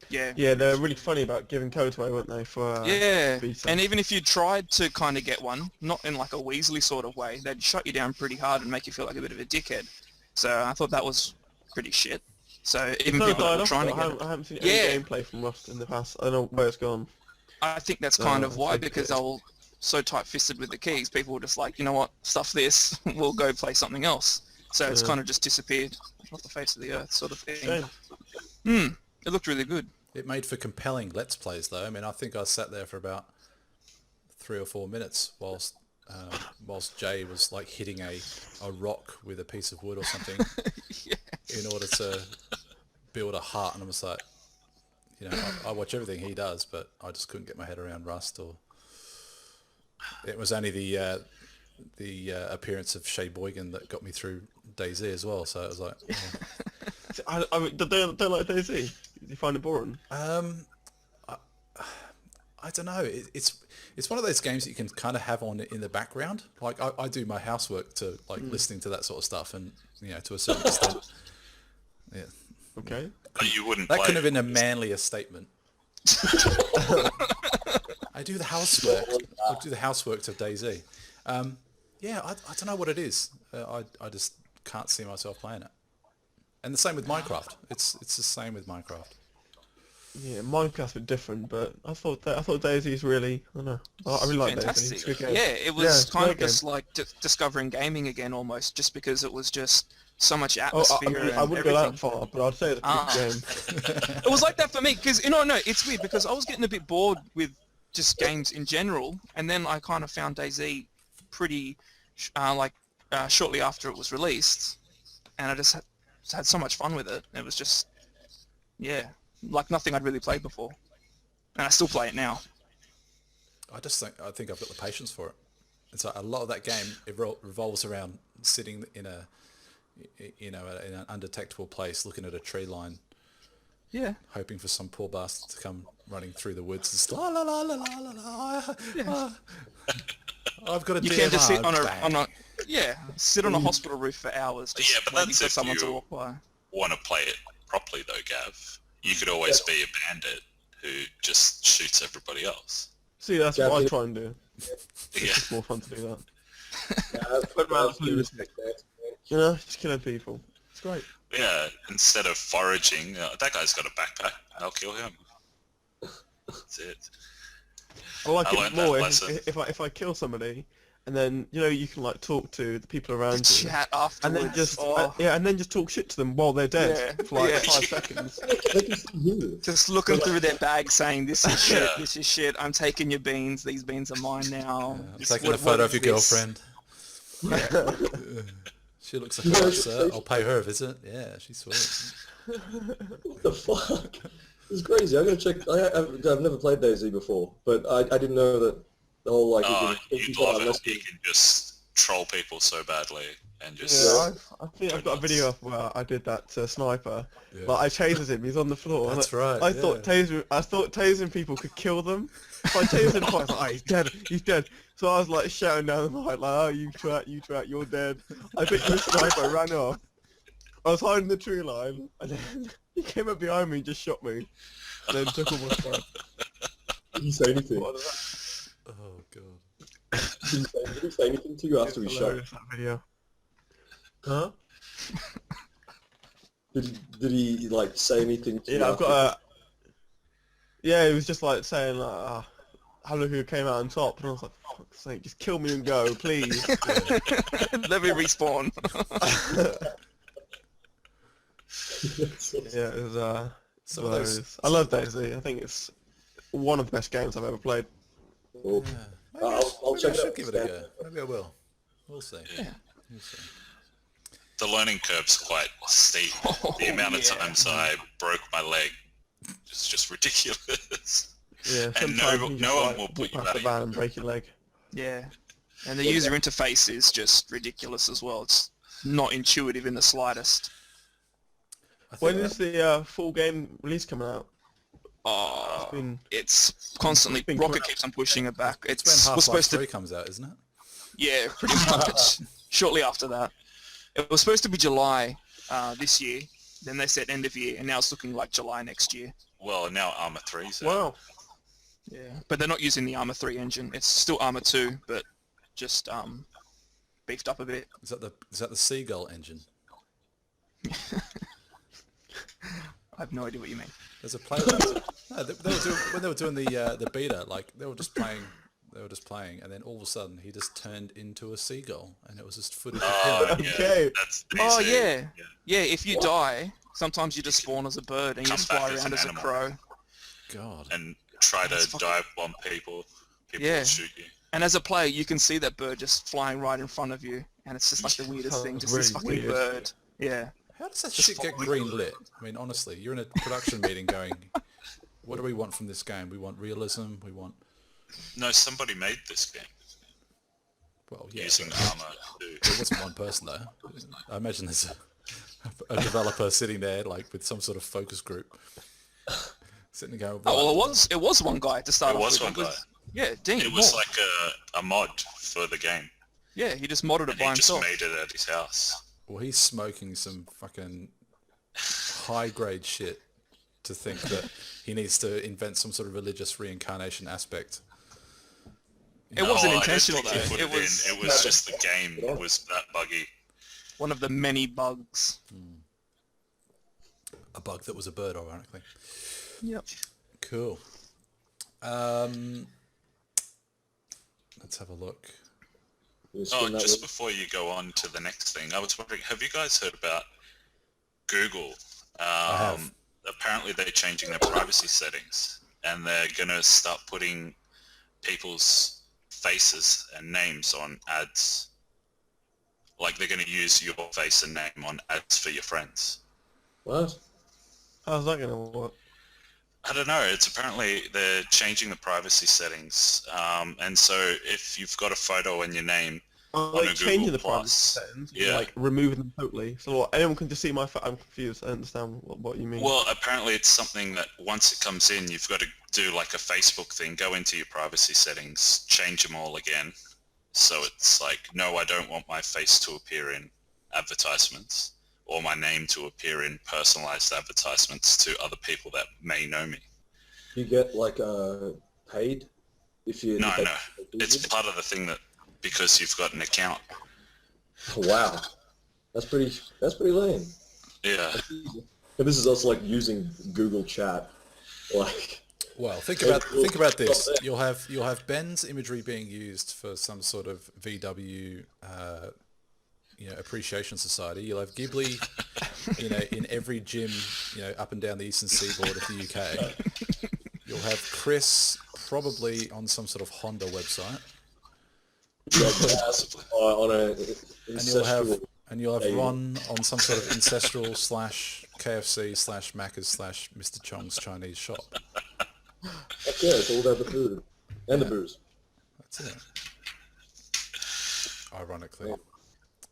yeah. Yeah, they're really funny about giving codes away, weren't they? For Yeah, beta. and even if you tried to kind of get one, not in like a Weasley sort of way, they'd shut you down pretty hard and make you feel like a bit of a dickhead. So I thought that was pretty shit. So even It's people that died were off, trying to though. get it, I haven't seen Yeah. any gameplay from Rust in the past. I don't know where it's gone. I think that's kind of why, okay. because they were so tight-fisted with the keys, people were just like, you know what, stuff this, we'll go play something else. So it's Yeah. kind of just disappeared off the face of the earth sort of thing. Shame. It looked really good. It made for compelling Let's Plays, though. I mean, I think I sat there for about 3 or 4 minutes whilst Jay was like hitting a rock with a piece of wood or something in order to build a hut, and I was like, you know, I watch everything he does, but I just couldn't get my head around Rust. Or it was only the appearance of Shay Boygan that got me through DayZ as well. So it was like, oh. I mean, don't like DayZ. You find it boring? I don't know. It's one of those games that you can kind of have on in the background. Like I do my housework to like listening to that sort of stuff, and you know, to a certain extent, yeah. Okay. But you wouldn't That play couldn't have it. been a manlier statement. I do the housework. I do the housework to DayZ. Yeah, I don't know what it is. I just can't see myself playing it. And the same with Minecraft. It's the same with Minecraft. Yeah, Minecraft's a bit different, but I thought DayZ's really, I don't know. I really like DayZ. It's a Fantastic. good game. Yeah, it was Yeah, it's a kind great of just like discovering gaming again almost, just because it was just so much Oh, atmosphere. I and wouldn't go everything. that far, but I'd say it's a good game. It was like that for me because no, it's weird because I was getting a bit bored with just games in general, and then I kind of found DayZ pretty shortly after it was released, and I just had so much fun with it. It was just like nothing I'd really played before, and I still play it now. I think I've got the patience for it. It's like a lot of that game revolves around sitting in in an undetectable place, looking at a tree line, hoping for some poor bastard to come running through the woods. It's la la la la la la la. I've got a You DMR. can't just sit sit on a hospital roof for hours. Yeah, but waiting that's for if someone to you walk by. want to play it properly, though, Gav. You could always be a bandit who just shoots everybody else. See, that's what I try and do. Yeah. It's more fun to do that. Yeah, You know, just killing people. It's great. Yeah, instead of foraging, that guy's got a backpack. I'll kill him. That's it. I like I it learned more that if I kill somebody, and then you can like talk to the people around you, Chat afterwards. and then just talk shit to them while they're dead for like 5 seconds. Just looking through their bag saying, this is shit, Yeah. this is shit, I'm taking your beans, these beans are mine now. I'm taking a photo of your girlfriend. She looks like a nice, I'll pay her a visit. Yeah, she's sweet. What the fuck? It's crazy. I'm gonna check. I've never played DayZ before, but I didn't know that the whole like. You'd love it. You can just troll people so badly and just... Yeah, I think I've got a video of where I did that to a sniper. But I tasered him. He's on the floor. That's right. I thought tasering people could kill them. If I tasered him, I was like, oh, he's dead. So I was like shouting down the mic, like, oh, you twat, you're dead. I picked the sniper, I ran off. I was hiding the tree line, and then he came up behind me and just shot me. And then took all my stuff. Did he say anything? Oh god. Did he say anything to you after he shot? That video. Huh? Did he like say anything to you? Yeah, I've after? got a... Yeah, he was just like saying, like, how look who came out on top, and I was like, for fuck's sake, just kill me and go, please. Let me respawn. Yeah, it was, Some of those- I love DayZ. I think it's one of the best games I've ever played. Cool. Maybe I'll check I it should out. give it a go. Maybe I will. We'll see. Yeah. We'll see. The learning curve's quite steep. The amount of times I broke my leg is just ridiculous. Yeah, And sometimes no you just, one like, will put walk you past the back. van and break your leg. Yeah. And the user interface is just ridiculous as well. It's not intuitive in the slightest. When is the full game release coming out? Oh, been- it's constantly... it's been Rocket coming keeps on pushing it back. It's when was Half-Life supposed 3 to... comes out, isn't it? Yeah, pretty much. Shortly after that. It was supposed to be July this year. Then they said end of year, and now it's looking like July next year. Well, now Arma 3's out. Wow. Yeah, but they're not using the Arma 3 engine. It's still Arma 2, but just beefed up a bit. Is that the Seagull engine? I have no idea what you mean. There's a player. No, when they were doing the beta, like they were just playing, and then all of a sudden he just turned into a seagull, and it was just footage of him. Yeah, Okay. that's Oh easy. yeah, yeah. If you die, sometimes you just spawn as a bird and you Come just back fly as around an as a animal. crow. God. And try That's to fucking- dive bomb people. People Yeah. will shoot you. And as a player, you can see that bird just flying right in front of you, and it's just like the weirdest thing, just this Really fucking weird. bird. Yeah. How does that shit get green lit? I mean, honestly, you're in a production meeting going, what do we want from this game? We want realism. We want... No, somebody made this game Well, yeah. using but Arma 2. It wasn't one person, though. I imagine there's a developer sitting there, like, with some sort of focus group. Sitting there going, Oh, well, it was one guy to start It off was with. one guy. Yeah, Dean. It was Moore. like a mod for the game. Yeah, he just modded it And by he just himself. made it at his house. well, he's smoking some fucking high-grade shit to think that he needs to invent some sort of religious reincarnation aspect. It wasn't No, I don't intentional think he though. put It was in. It was just the game was that buggy. one of the many bugs. A bug that was a bird, ironically. Yep. Cool. Let's have a look. Just before you go on to the next thing, I was wondering, have you guys heard about Google? I have. Apparently they're changing their privacy settings, and they're going to start putting people's faces and names on ads. Like, they're going to use your face and name on ads for your friends. What? How's that gonna work? I don't know. It's apparently they're changing the privacy settings, and so if you've got a photo and your name on Like a changing Google the Plus, privacy settings, yeah. like removing them totally. So what, anyone can just see my. I'm confused. I don't understand what you mean. Well, apparently it's something that once it comes in, you've got to do like a Facebook thing, go into your privacy settings, change them all again. So it's like, no, I don't want my face to appear in advertisements or my name to appear in personalized advertisements to other people that may know me. You get like paid if you... No. It's part of the thing that, because you've got an account. Wow. That's pretty lame. Yeah. And this is also like using Google Chat. Like... Well, think about this. You'll have Ben's imagery being used for some sort of VW, appreciation society. You'll have Gibly, in every gym, up and down the eastern seaboard of the UK. You'll have Chris probably on some sort of Honda website. On a And you'll have Ron on some sort of ancestral / KFC / Macca's / Mr. Chong's Chinese shop. Yeah, it's all about the food and the booze. That's it. Ironically.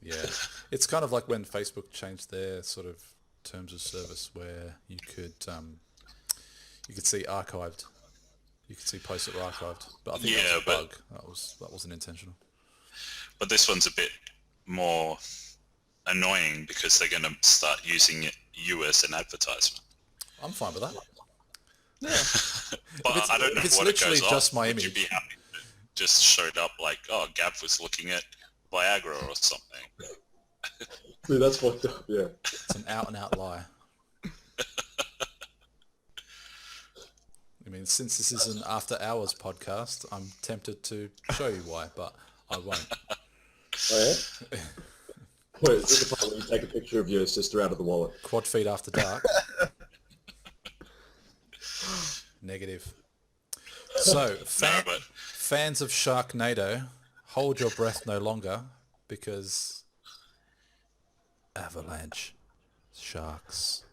Yeah. It's kind of like when Facebook changed their sort of terms of service where you could see archived. You could see posts that were archived. But I think that was a bug. That wasn't intentional. But this one's a bit more annoying because they're going to start using you as an advertisement. I'm fine with that. Yeah. But I don't know if it's what literally it goes just off. my Would image. you be happy if it just showed up like, oh, Gav was looking at Viagra or something? Dude, that's fucked up, yeah. It's an out-and-out lie. I mean, since this is an after-hours podcast, I'm tempted to show you why, but I won't. Oh, yeah? Wait, is this the part where you take a picture of your sister out of the wallet? QuadFeed after dark. Negative. So, fans of Sharknado, hold your breath no longer because avalanche sharks.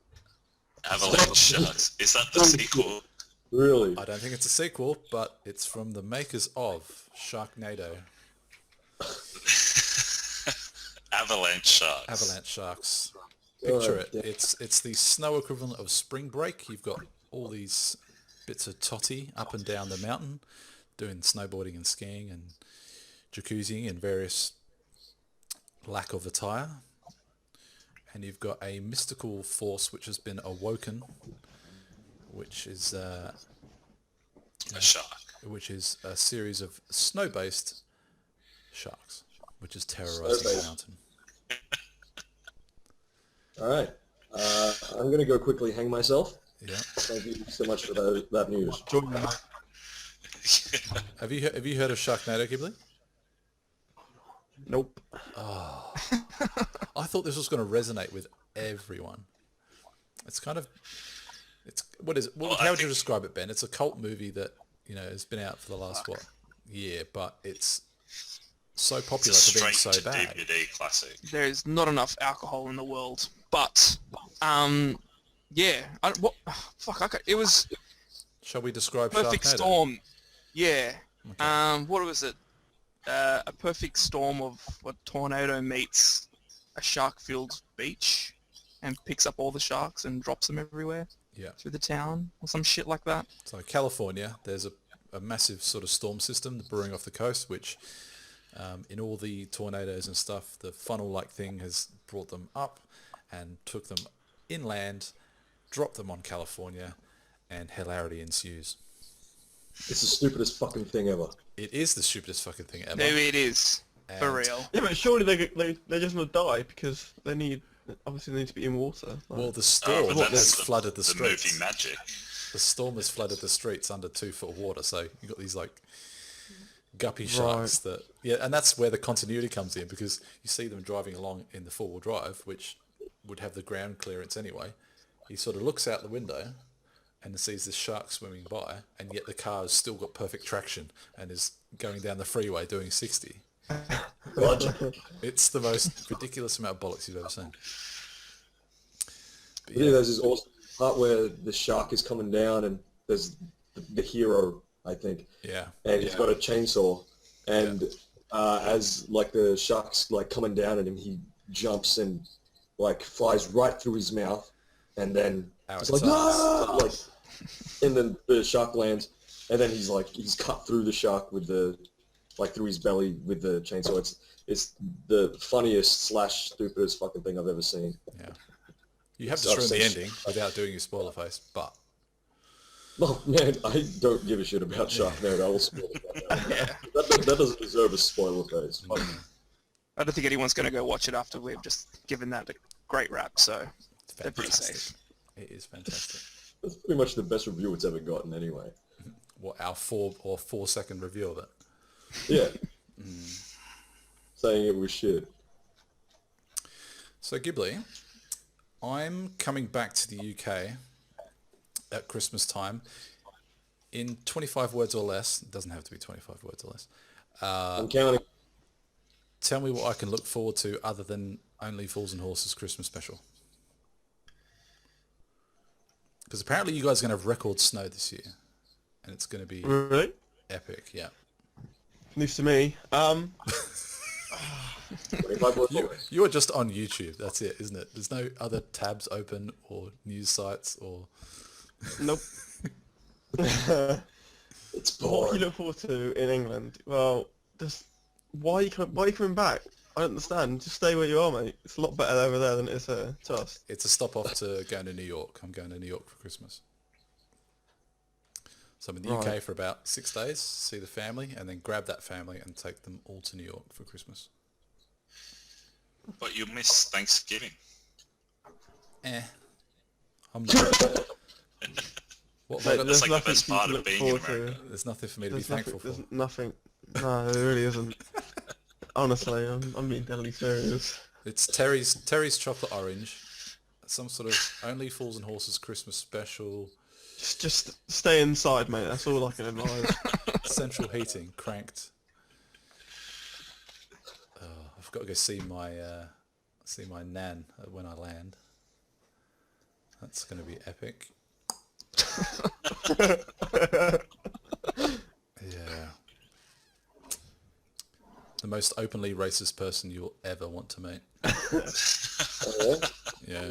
Avalanche Sharks. Is that the sequel? Really? I don't think it's a sequel, but it's from the makers of Sharknado. Avalanche Sharks. Avalanche sharks. Picture it. It's the snow equivalent of spring break. You've got all these bits of totty up and down the mountain doing snowboarding and skiing and jacuzziing and various lack of attire. And you've got a mystical force which has been awoken, which is a shark. Which is a series of snow-based sharks, which is terrorizing the mountain. All right. I'm going to go quickly hang myself. Yeah. Thank you so much for that news. Have you heard of Sharknado, Gibly? Nope. Oh. I thought this was going to resonate with everyone. It's kind of... how would you describe it, Ben? It's a cult movie that, has been out for the last, year, but it's so popular for being so bad. DVD classic. There's not enough alcohol in the world, but, it was Shall we describe perfect Sharknado? storm. Yeah. Okay. What was it? A perfect storm of what tornado meets a shark-filled beach and picks up all the sharks and drops them everywhere through the town or some shit like that. So California, there's a massive sort of storm system brewing off the coast, which in all the tornadoes and stuff, the funnel-like thing has brought them up and took them inland, dropped them on California, and hilarity ensues. It's the stupidest fucking thing ever. It is the stupidest fucking thing ever. Maybe it is. For And- real. Yeah, but surely they're just gonna die because they need to be in water. Like, Well, the storm but has that's flooded the the streets. movie magic. The storm has flooded the streets under 2 foot of water, so you've got these guppy sharks that, and that's where the continuity comes in, because you see them driving along in the four-wheel drive, which would have the ground clearance anyway. He sort of looks out the window and sees this shark swimming by, and yet the car has still got perfect traction and is going down the freeway doing 60. It's the most ridiculous amount of bollocks you've ever seen. But Yeah, there's this awesome part where the shark is coming down and there's the hero, I think. Yeah. And he's got a chainsaw. And as like the shark's like coming down at him, he jumps and like flies right through his mouth, and then it's like, ah! Like, and then the shark lands, and then he's cut through the shark with through his belly with the chainsaw. It's the funniest / stupidest fucking thing I've ever seen. Yeah. You have to ruin the ending without doing your spoiler face, but... Oh man, I don't give a shit about Sharknado. I will spoil that. That doesn't deserve a spoiler face. I don't think anyone's going to go watch it after we've just given that a great rap, so they're pretty Fantastic. safe. It is fantastic. That's pretty much the best review it's ever gotten anyway. What, our 4-second review of it? Yeah. Saying it was shit. So Ghibli, I'm coming back to the UK at Christmas time in 25 words or less. It doesn't have to be 25 words or less. I'm counting. Tell me what I can look forward to other than Only Fools and Horses Christmas special. Because apparently you guys are going to have record snow this year. And it's going to be Really? epic, yeah. News to me. 25 words or less. You're just on YouTube, that's it, isn't it? There's no other tabs open or news sites or... Nope. It's What boring. you look forward to in England? Well, just why are you coming back? I don't understand. Just stay where you are, mate. It's a lot better over there than it is here to us. It's a stop off to going to New York. I'm going to New York for Christmas. So I'm in the UK for about 6 days, see the family, and then grab that family and take them all to New York for Christmas. But you miss Thanksgiving. I'm not... What have I got? That's like the nothing best for you part to of look being in forward to. America. There's nothing for me to be There's thankful nothing. for. There's nothing. No, there really isn't. Honestly, I'm being deadly serious. It's Terry's chocolate orange, some sort of Only Fools and Horses Christmas special, Just stay inside, mate. That's all I can advise. central heating cranked. I've got to go see my nan when I land. That's going to be epic. Yeah. The most openly racist person you'll ever want to meet. Yeah.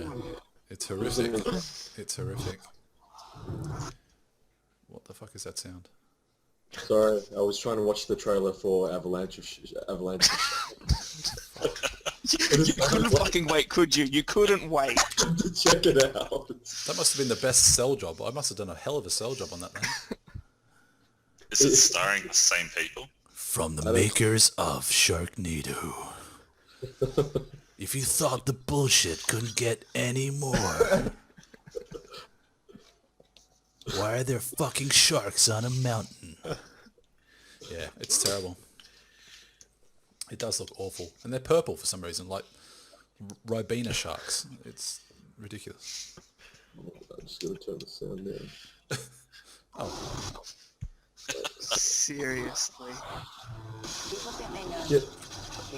It's horrific. It's horrific. What the fuck is that sound? Sorry, I was trying to watch the trailer for Avalanche. You couldn't fucking wait, could you? You couldn't wait. Check it out. That must have been the best sell job. I must have done a hell of a sell job on that thing. Is it starring the same people? From the makers of Sharknado. If you thought the bullshit couldn't get any more, why are there fucking sharks on a mountain? Yeah, it's terrible. It does look awful. And they're purple for some reason, like Ribena sharks. It's ridiculous. I'm just going to turn the sound down. Oh, Seriously. Yeah.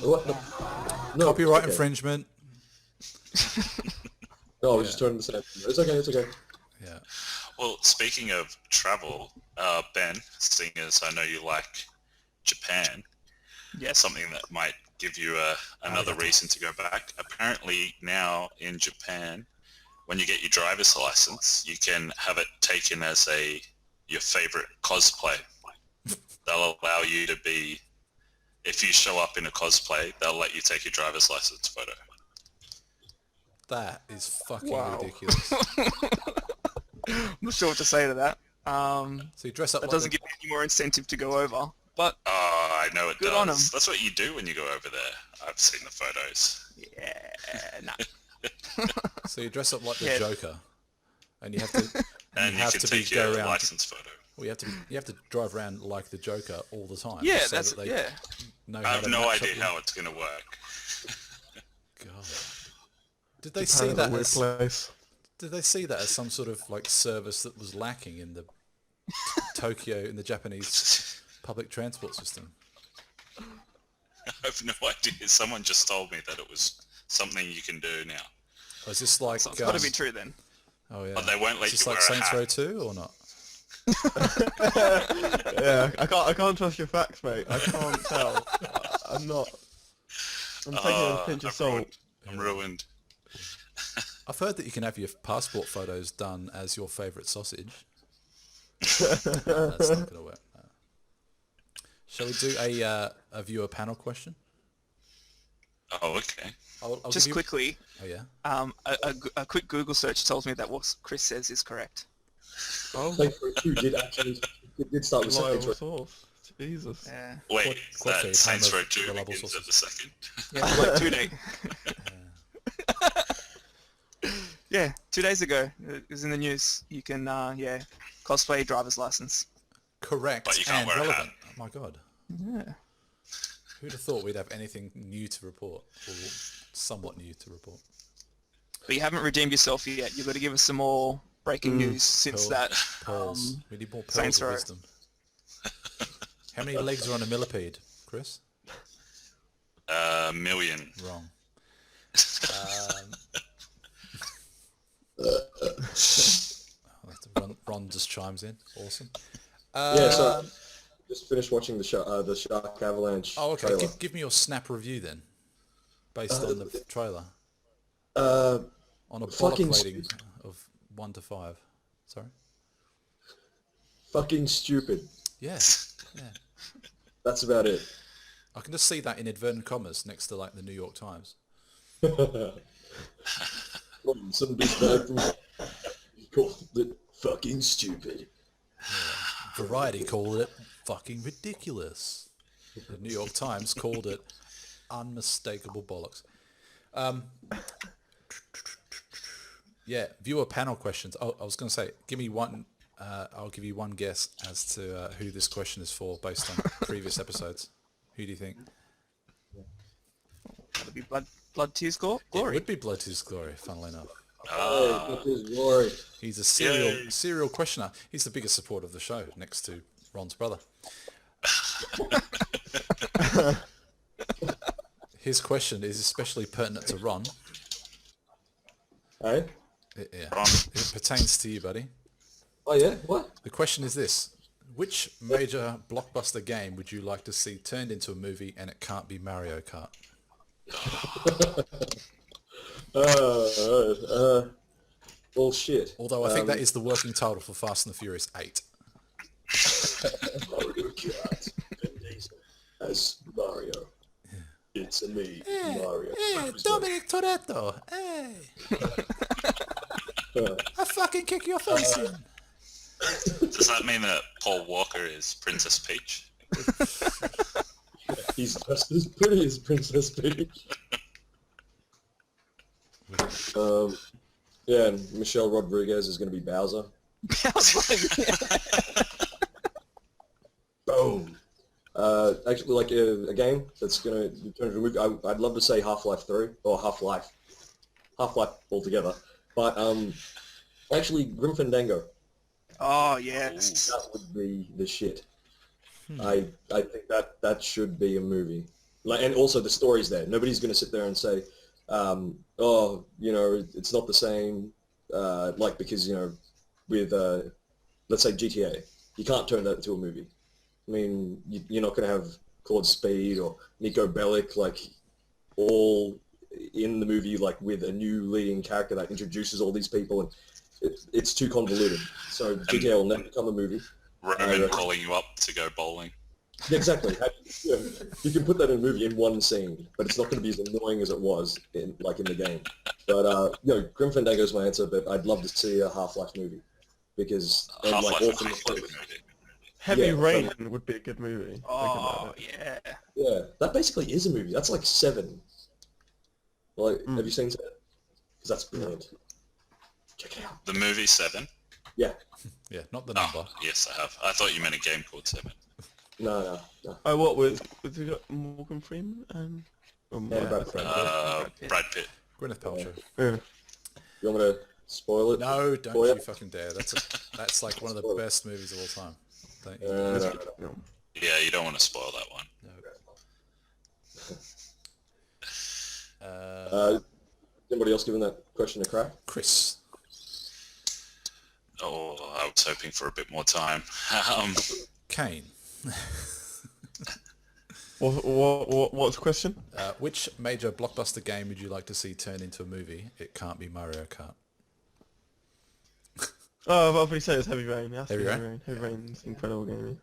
What? No, copyright okay. infringement. No, I was just turning the sound. It's okay, it's okay. Yeah. Well, speaking of travel, Ben, seeing as I know you like Japan, Yes. something that might give you another reason to go back. Apparently now in Japan, when you get your driver's license, you can have it taken as your favorite cosplay. They'll allow you to be, if you show up in a cosplay, they'll let you take your driver's license photo. That is fucking ridiculous. I'm not sure what to say to that. So you dress up That like doesn't give me any more incentive to go over. But Oh, I know it Good does. on 'em. That's what you do when you go over there. I've seen the photos. yeah, nah. So you dress up like the Yeah. Joker, and you have to And you have can to take go your around. license photo. Well, you have to drive around like the Joker all the time. Yeah, so that's that they yeah. know I how have to no match idea up how it's going to work. God. Did they see that Weird as place. Did they see that as some sort of like service that was lacking in the Tokyo in the Japanese public transport system? I have no idea. Someone just told me that it was something you can do now. Or is this like? So it's got to be true then. Oh yeah. But they won't let Is this you like wear a Saints hat. Row 2 or not? Yeah, I can't trust your facts, mate. I can't tell. I'm not. I'm taking it with a pinch of salt. I'm ruined. I've heard that you can have your passport photos done as your favourite sausage. That's not going to work. No. Shall we do a viewer panel question? Oh, okay. I'll Just give you... quickly, Oh yeah. a quick Google search tells me that what Chris says is correct. Oh, Saints Row 2 did actually it did start with Saints reliable Row. source. Jesus. Yeah. Wait, QuadFeed, that Saints home Row of 2 reliable begins at sources. the second. Yeah, like 2 days. Yeah, 2 days ago it was in the news. You can cosplay driver's license. Correct But you can't and wear a hat. relevant. Oh my god. Yeah. Who'd have thought we'd have anything new to report, or somewhat new to report? But you haven't redeemed yourself yet. You've got to give us some more breaking news since Pearl- that. Pearls. We need more pearls Saints of Row. wisdom. How many legs are on a millipede, Chris? Million. Wrong. Ron just chimes in. Awesome. Yeah, so just finished watching the Shark Avalanche Oh, okay. trailer. Give me your snap review then, based on the trailer. Uh, On a fucking bollock rating of 1 to 5. Sorry. fucking stupid. Yeah. Yeah. That's about it. I can just see that in inverted commas next to like the New York Times. Some douchebag from called it fucking stupid. Variety called it fucking ridiculous. The New York Times called it unmistakable bollocks. Yeah, viewer panel questions. Oh, I was going to say, give me one. I'll give you one guess as to who this question is for based on previous episodes. Who do you think? That'll be Blood Tears Glory. It would be Blood Tears Glory, funnily enough. Hey, this is glory. He's a Yay. serial questioner. He's the biggest supporter of the show, next to Ron's brother. His question is especially pertinent to Ron. Hey? Yeah, it pertains to you, buddy. Oh yeah? What? The question is this. Which major blockbuster game would you like to see turned into a movie and it can't be Mario Kart? Bullshit. Although I think that is the working title for Fast and the Furious 8. Mario Kart. As Mario. It's a me, Mario. Hey, Dominic Toretto! Hey! I fucking kick your face in! Does that mean that Paul Walker is Princess Peach? He's just as pretty as Princess Peach. Yeah, and Michelle Rodriguez is going to be Bowser. I was like, Boom. Actually, like a game that's going to turn into a movie. I'd love to say Half-Life 3 or Half-Life altogether, but actually Grim Fandango. oh yes. That would be the shit. I think that should be a movie. Like, and also the story's there. Nobody's going to sit there and say, oh, you know, it's not the same. Like because with let's say GTA, you can't turn that into a movie. I mean, you're not going to have Claude Speed or Nico Bellic like all in the movie like with a new leading character that introduces all these people, and it's too convoluted. So GTA will never become a movie. Roman calling you up to go bowling. Yeah, exactly. You can put that in a movie in one scene, but it's not going to be as annoying as it was in the game. But Grim Fandango is my answer. But I'd love to see a Half-Life movie because Half-Life all is a from good the movie. Heavy Yeah, Rain would be a good movie. Think Oh about it. yeah. yeah, that basically is a movie. That's like Seven. Like, have you seen Seven? Because that's brilliant. Check it out. The movie 7? Yeah. Yeah, not the number. Oh, yes, I have. I thought you meant a game called 7. No. Oh, what with we got Morgan Freeman and Yeah, Brad Pitt. Brad Pitt. Gwyneth Paltrow. yeah. You want me to spoil it? No, don't for you fucking dare. That's like one of the best movies of all time. Don't you? No. Yeah, you don't want to spoil that one. No. Anybody else giving that question a crack? Chris. Oh, I was hoping for a bit more time. Kane. What's the question? Which major blockbuster game would you like to see turned into a movie? It can't be Mario Kart. Oh, I've already said it's Heavy Rain. Heavy Rain? Heavy Rain's an incredible game.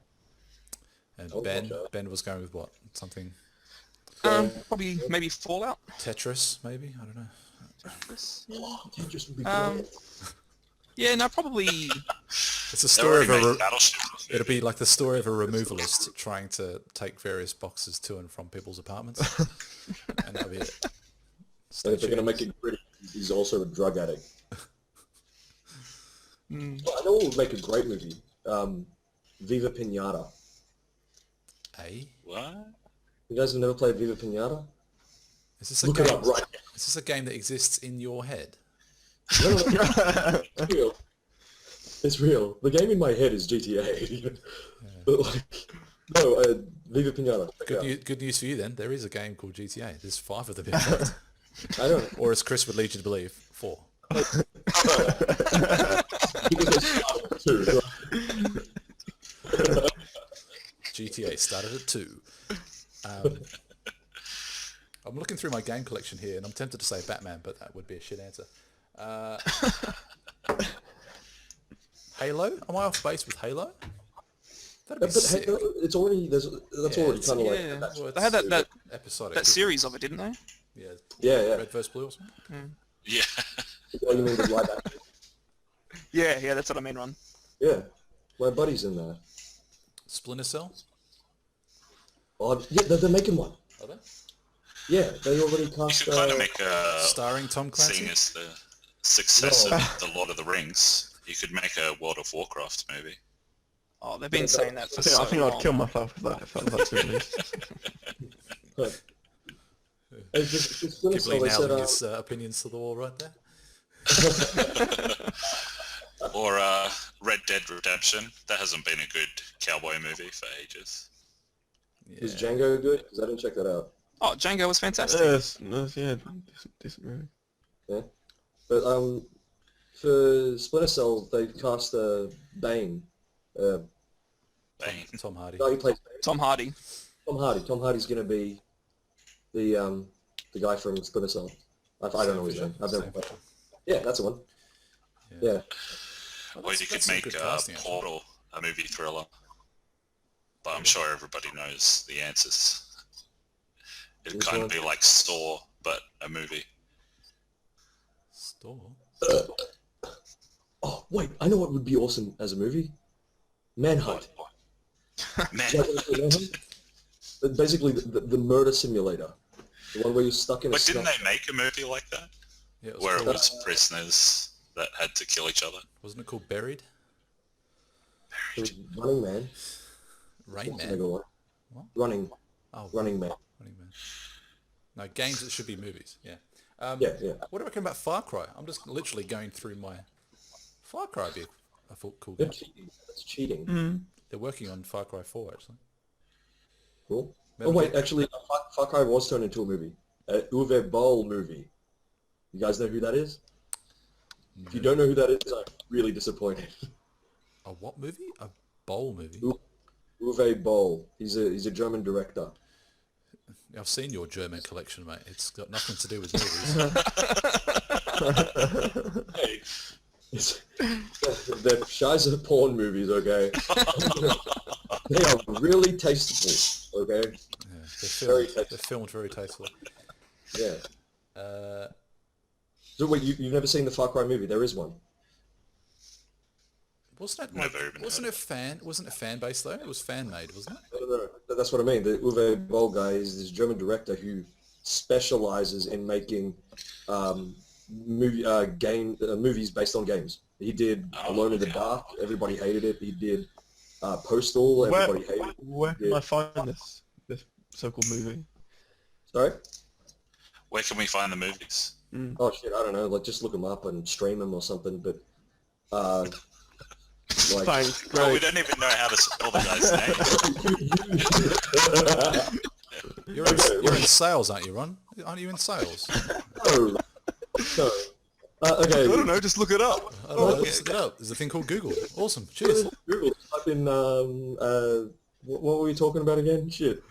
And Oh, Ben gotcha. Ben was going with what? Something Probably maybe Fallout. Tetris, maybe? I don't know. Just would be Um, great. Yeah, no, probably. It's a They story already of a made Battleship. it'll be like the story of a removalist trying to take various boxes to and from people's apartments. And that'll be it. And if they're going to make it gritty, he's also a drug addict. Well, I know what would make a great movie. Viva Pinata. What? You guys have never played Viva Pinata? Is this a Look game? it up right now. Is this a game that exists in your head? No. It's real. It's real. The game in my head is GTA. But like, no, Viva Pinata. Check it out. Good news for you then. There is a game called GTA. There's 5 of them in fact. I don't. Or as Chris would lead you to believe, 4. Two. GTA started at 2. I'm looking through my game collection here, and I'm tempted to say Batman, but that would be a shit answer. Halo? Am I off base with Halo? That'd be But sick. hey, it's already that's already it's- kind of yeah. like that's, Well, They had that episodic. that series of it, didn't they? Yeah. yeah. Red vs Blue or something? Yeah. What you mean with live action? Yeah, that's what I mean, Ron. Yeah, my buddy's in there. Splinter Cell? Oh, yeah, they're making one. Are they? Yeah, they already You cast. could kind of make a... Starring Tom Clancy? Seeing as the success No. of The Lord of the Rings, you could make a World of Warcraft movie. Oh, they've been saying that for I think, so I think long. I'd kill myself if that was released. But, it's just Splinter Cell, Gibly they nailing said, his opinions to the wall right there. Or Red Dead Redemption. That hasn't been a good cowboy movie for ages. is Django good? Because I didn't check that out. Oh, Django was fantastic. Yeah, decent movie. Yeah, but for Splinter Cell, they cast Bane. Bane. Tom Hardy. Guy who plays Bane. Tom Hardy. Tom Hardy. Tom Hardy's gonna be the guy from Splinter Cell. I don't know his name. I've never Same played. picture. Yeah, that's the one. Yeah. Or you could some make good casting, actually. Portal a movie thriller. But I'm sure everybody knows the answers. It'd Which kind of one? be like Saw, but a movie. Store? Oh wait, I know what would be awesome as a movie. Manhunt. Man, But basically, the murder simulator, the one where you're stuck in a. but didn't snuff- they make a movie like that? Yeah, it was Where it called, was prisoners that had to kill each other? wasn't it called Buried? It was Running Man. Rain What's the Man? bigger one? What? Running Running Man. Man. No, games that should be movies, yeah. Yeah. What do you reckon about Far Cry? I'm just literally going through my... Far Cry would be a cool That's game. cheating. That's cheating. Mm. They're working on Far Cry 4, actually. Cool. Metal Oh wait, Gear- actually, Far Cry was turned into a movie. Uwe Boll movie. You guys know who that is? If you don't know who that is, I'm really disappointed. A what movie? A bowl movie? Uwe Boll. He's a German director. I've seen your German collection, mate. It's got nothing to do with movies. Hey, they're Scheiße porn movies, okay? They are really tasteful, okay? Yeah, Very they're tasteful. filmed very tastefully. Yeah. Uh, So wait, you've never seen the Far Cry movie? There is one. wasn't it Never even wasn't heard it wasn't it fan based though? It was fan made, wasn't it? No. That's what I mean. The Uwe Boll guy is this German director who specializes in making movies based on games. He did Oh, Alone in the okay. Dark. Everybody hated it. He did Postal. Everybody hated it. Where can I find this so-called movie? Sorry? Where can we find the movies? Oh shit, I don't know. Like just look them up and stream them or something. But like Thanks, Oh, we great. don't even know how to spell the guy's name. You're in sales, aren't you, Ron? Aren't you in sales? no, no. Okay. I don't know, just look it up. I don't know, let's look it up. There's a thing called Google. Awesome. Cheers. Google. Type in what were we talking about again? Shit,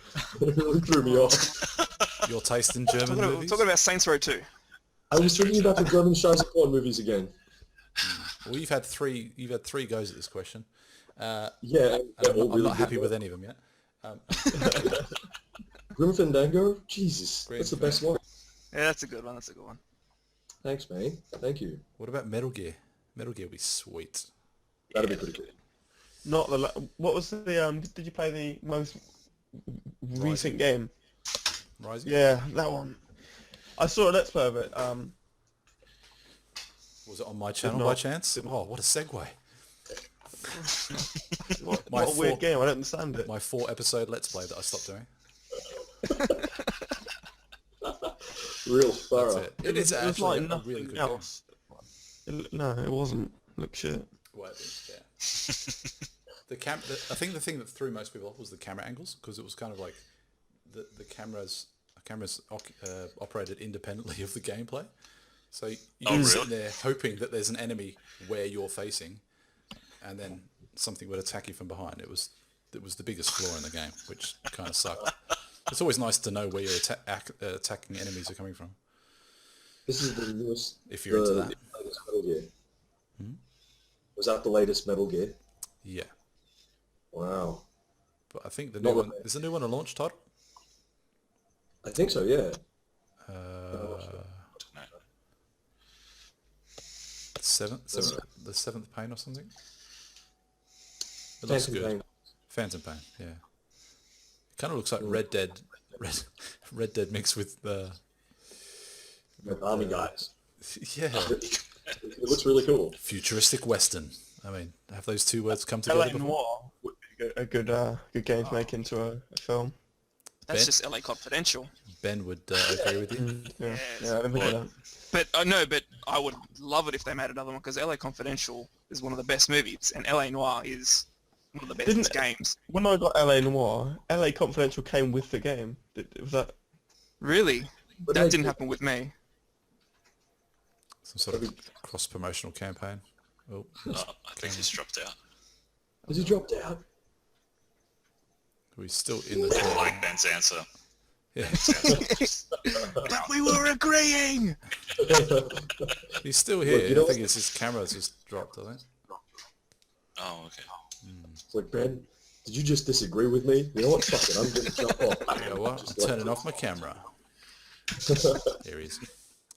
it really threw me off. Your taste in German We're movies? talking about Saints Row 2. I was thinking about the German Scheiße Porn movies again. Well, you've had three goes at this question. Yeah, And I'm all really not happy good. with any of them yet. Grim Fandango. Jesus, Grim that's the best one. Yeah, that's a good one. That's a good one. Thanks, man. Thank you. What about Metal Gear? Metal Gear would be sweet. That'd be pretty good. Not the. What was the? Did you play the most recent game? Rising? Yeah, that one. I saw a Let's Play of it. Was it on my channel not. by chance? Oh, what a segue. What My a weird fault. game. I don't understand it. My 4-episode Let's Play that I stopped doing. Real That's thorough. it. It is It was actually like a really nothing good else. No, it wasn't. Look shit. game. Well, it is, yeah. I think the thing that threw most people off was the camera angles, because it was kind of like the cameras operated independently of the gameplay. So you Oh, sit really? there hoping that there's an enemy where you're facing, and then something would attack you from behind. It was the biggest flaw in the game, which kind of sucked. It's always nice to know where your attacking enemies are coming from. This is the newest. If you're into that. Latest Metal Gear. Was that the latest Metal Gear? Yeah, Wow. but I think the Not new one the- is the new one a launch title. I think so. Yeah. No. The seventh pain or something. It looks Phantom good. Pain. Phantom Pain, yeah. Kind of looks like Red Dead mixed with the Army guys. yeah, It looks really cool. futuristic western. I mean, have those two words come together LA before? Noir would be a good game to make into a film. That's Ben? just LA Confidential. Ben would agree with you. Yeah, yeah, I didn't think of that. But but I would love it if they made another one, because LA Confidential is one of the best movies, and LA Noir is one of the best Didn't- games. When I got LA Noir, LA Confidential came with the game. Was that? Really? But That like- didn't happen with me. Some sort of cross-promotional campaign. Oh, I think he's dropped out. Has he dropped out? we're still in the Didn't call. like Ben's answer. Yeah, But we were agreeing! he's still here. Look, you know I think what? it's his camera's just dropped. I think. Oh, okay. It's like, Ben, did you just disagree with me? You know what? Fuck it. I'm going to jump off. You know what? Just I'm like- turning off my camera. There he is.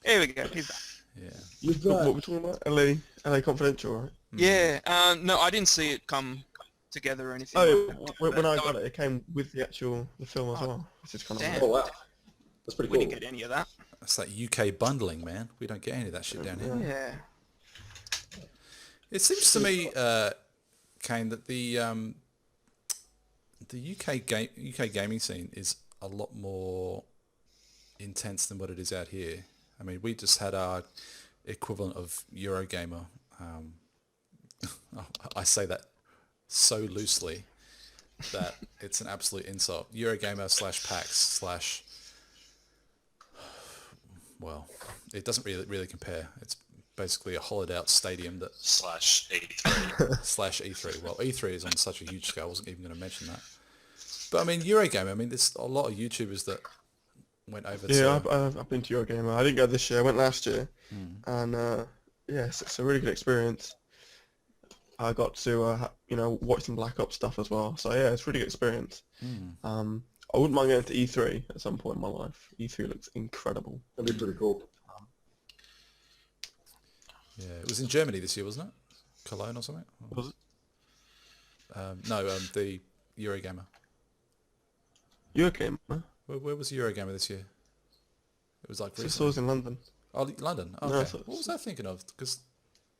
Here we go, he's back. Yeah. You're What back. we're talking about? LA Confidential, right? Yeah, no, I didn't see it come together or anything. Oh, when I got it, it came with the film as well. It's just kind of Damn. Oh, wow. That's pretty We cool. didn't get any of that. That's that UK bundling, man. We don't get any of that shit down here. Yeah. It seems to me, Kane, that the UK gaming scene is a lot more intense than what it is out here. I mean, we just had our equivalent of Eurogamer. I say that so loosely that it's an absolute insult. Eurogamer / PAX / well, it doesn't really compare. It's basically a hollowed out stadium that Slash E3. / E3. Well, E3 is on such a huge scale. I wasn't even going to mention that. But I mean, Eurogamer. I mean, there's a lot of YouTubers that went over Yeah, to. I've been to Eurogamer. I didn't go this year. I went last year, and yes, it's a really good experience. I got to watch some Black Ops stuff as well. So yeah, it's a really good experience. I wouldn't mind going to E3 at some point in my life. E3 looks incredible. That'd be pretty cool. Yeah, it was in Germany this year, wasn't it? Cologne or something? Was it? No, the Eurogamer. Eurogamer? Where was Eurogamer this year? It was like Just recently. was in London. Oh, London. No, Okay. I thought- What was I thinking of? Because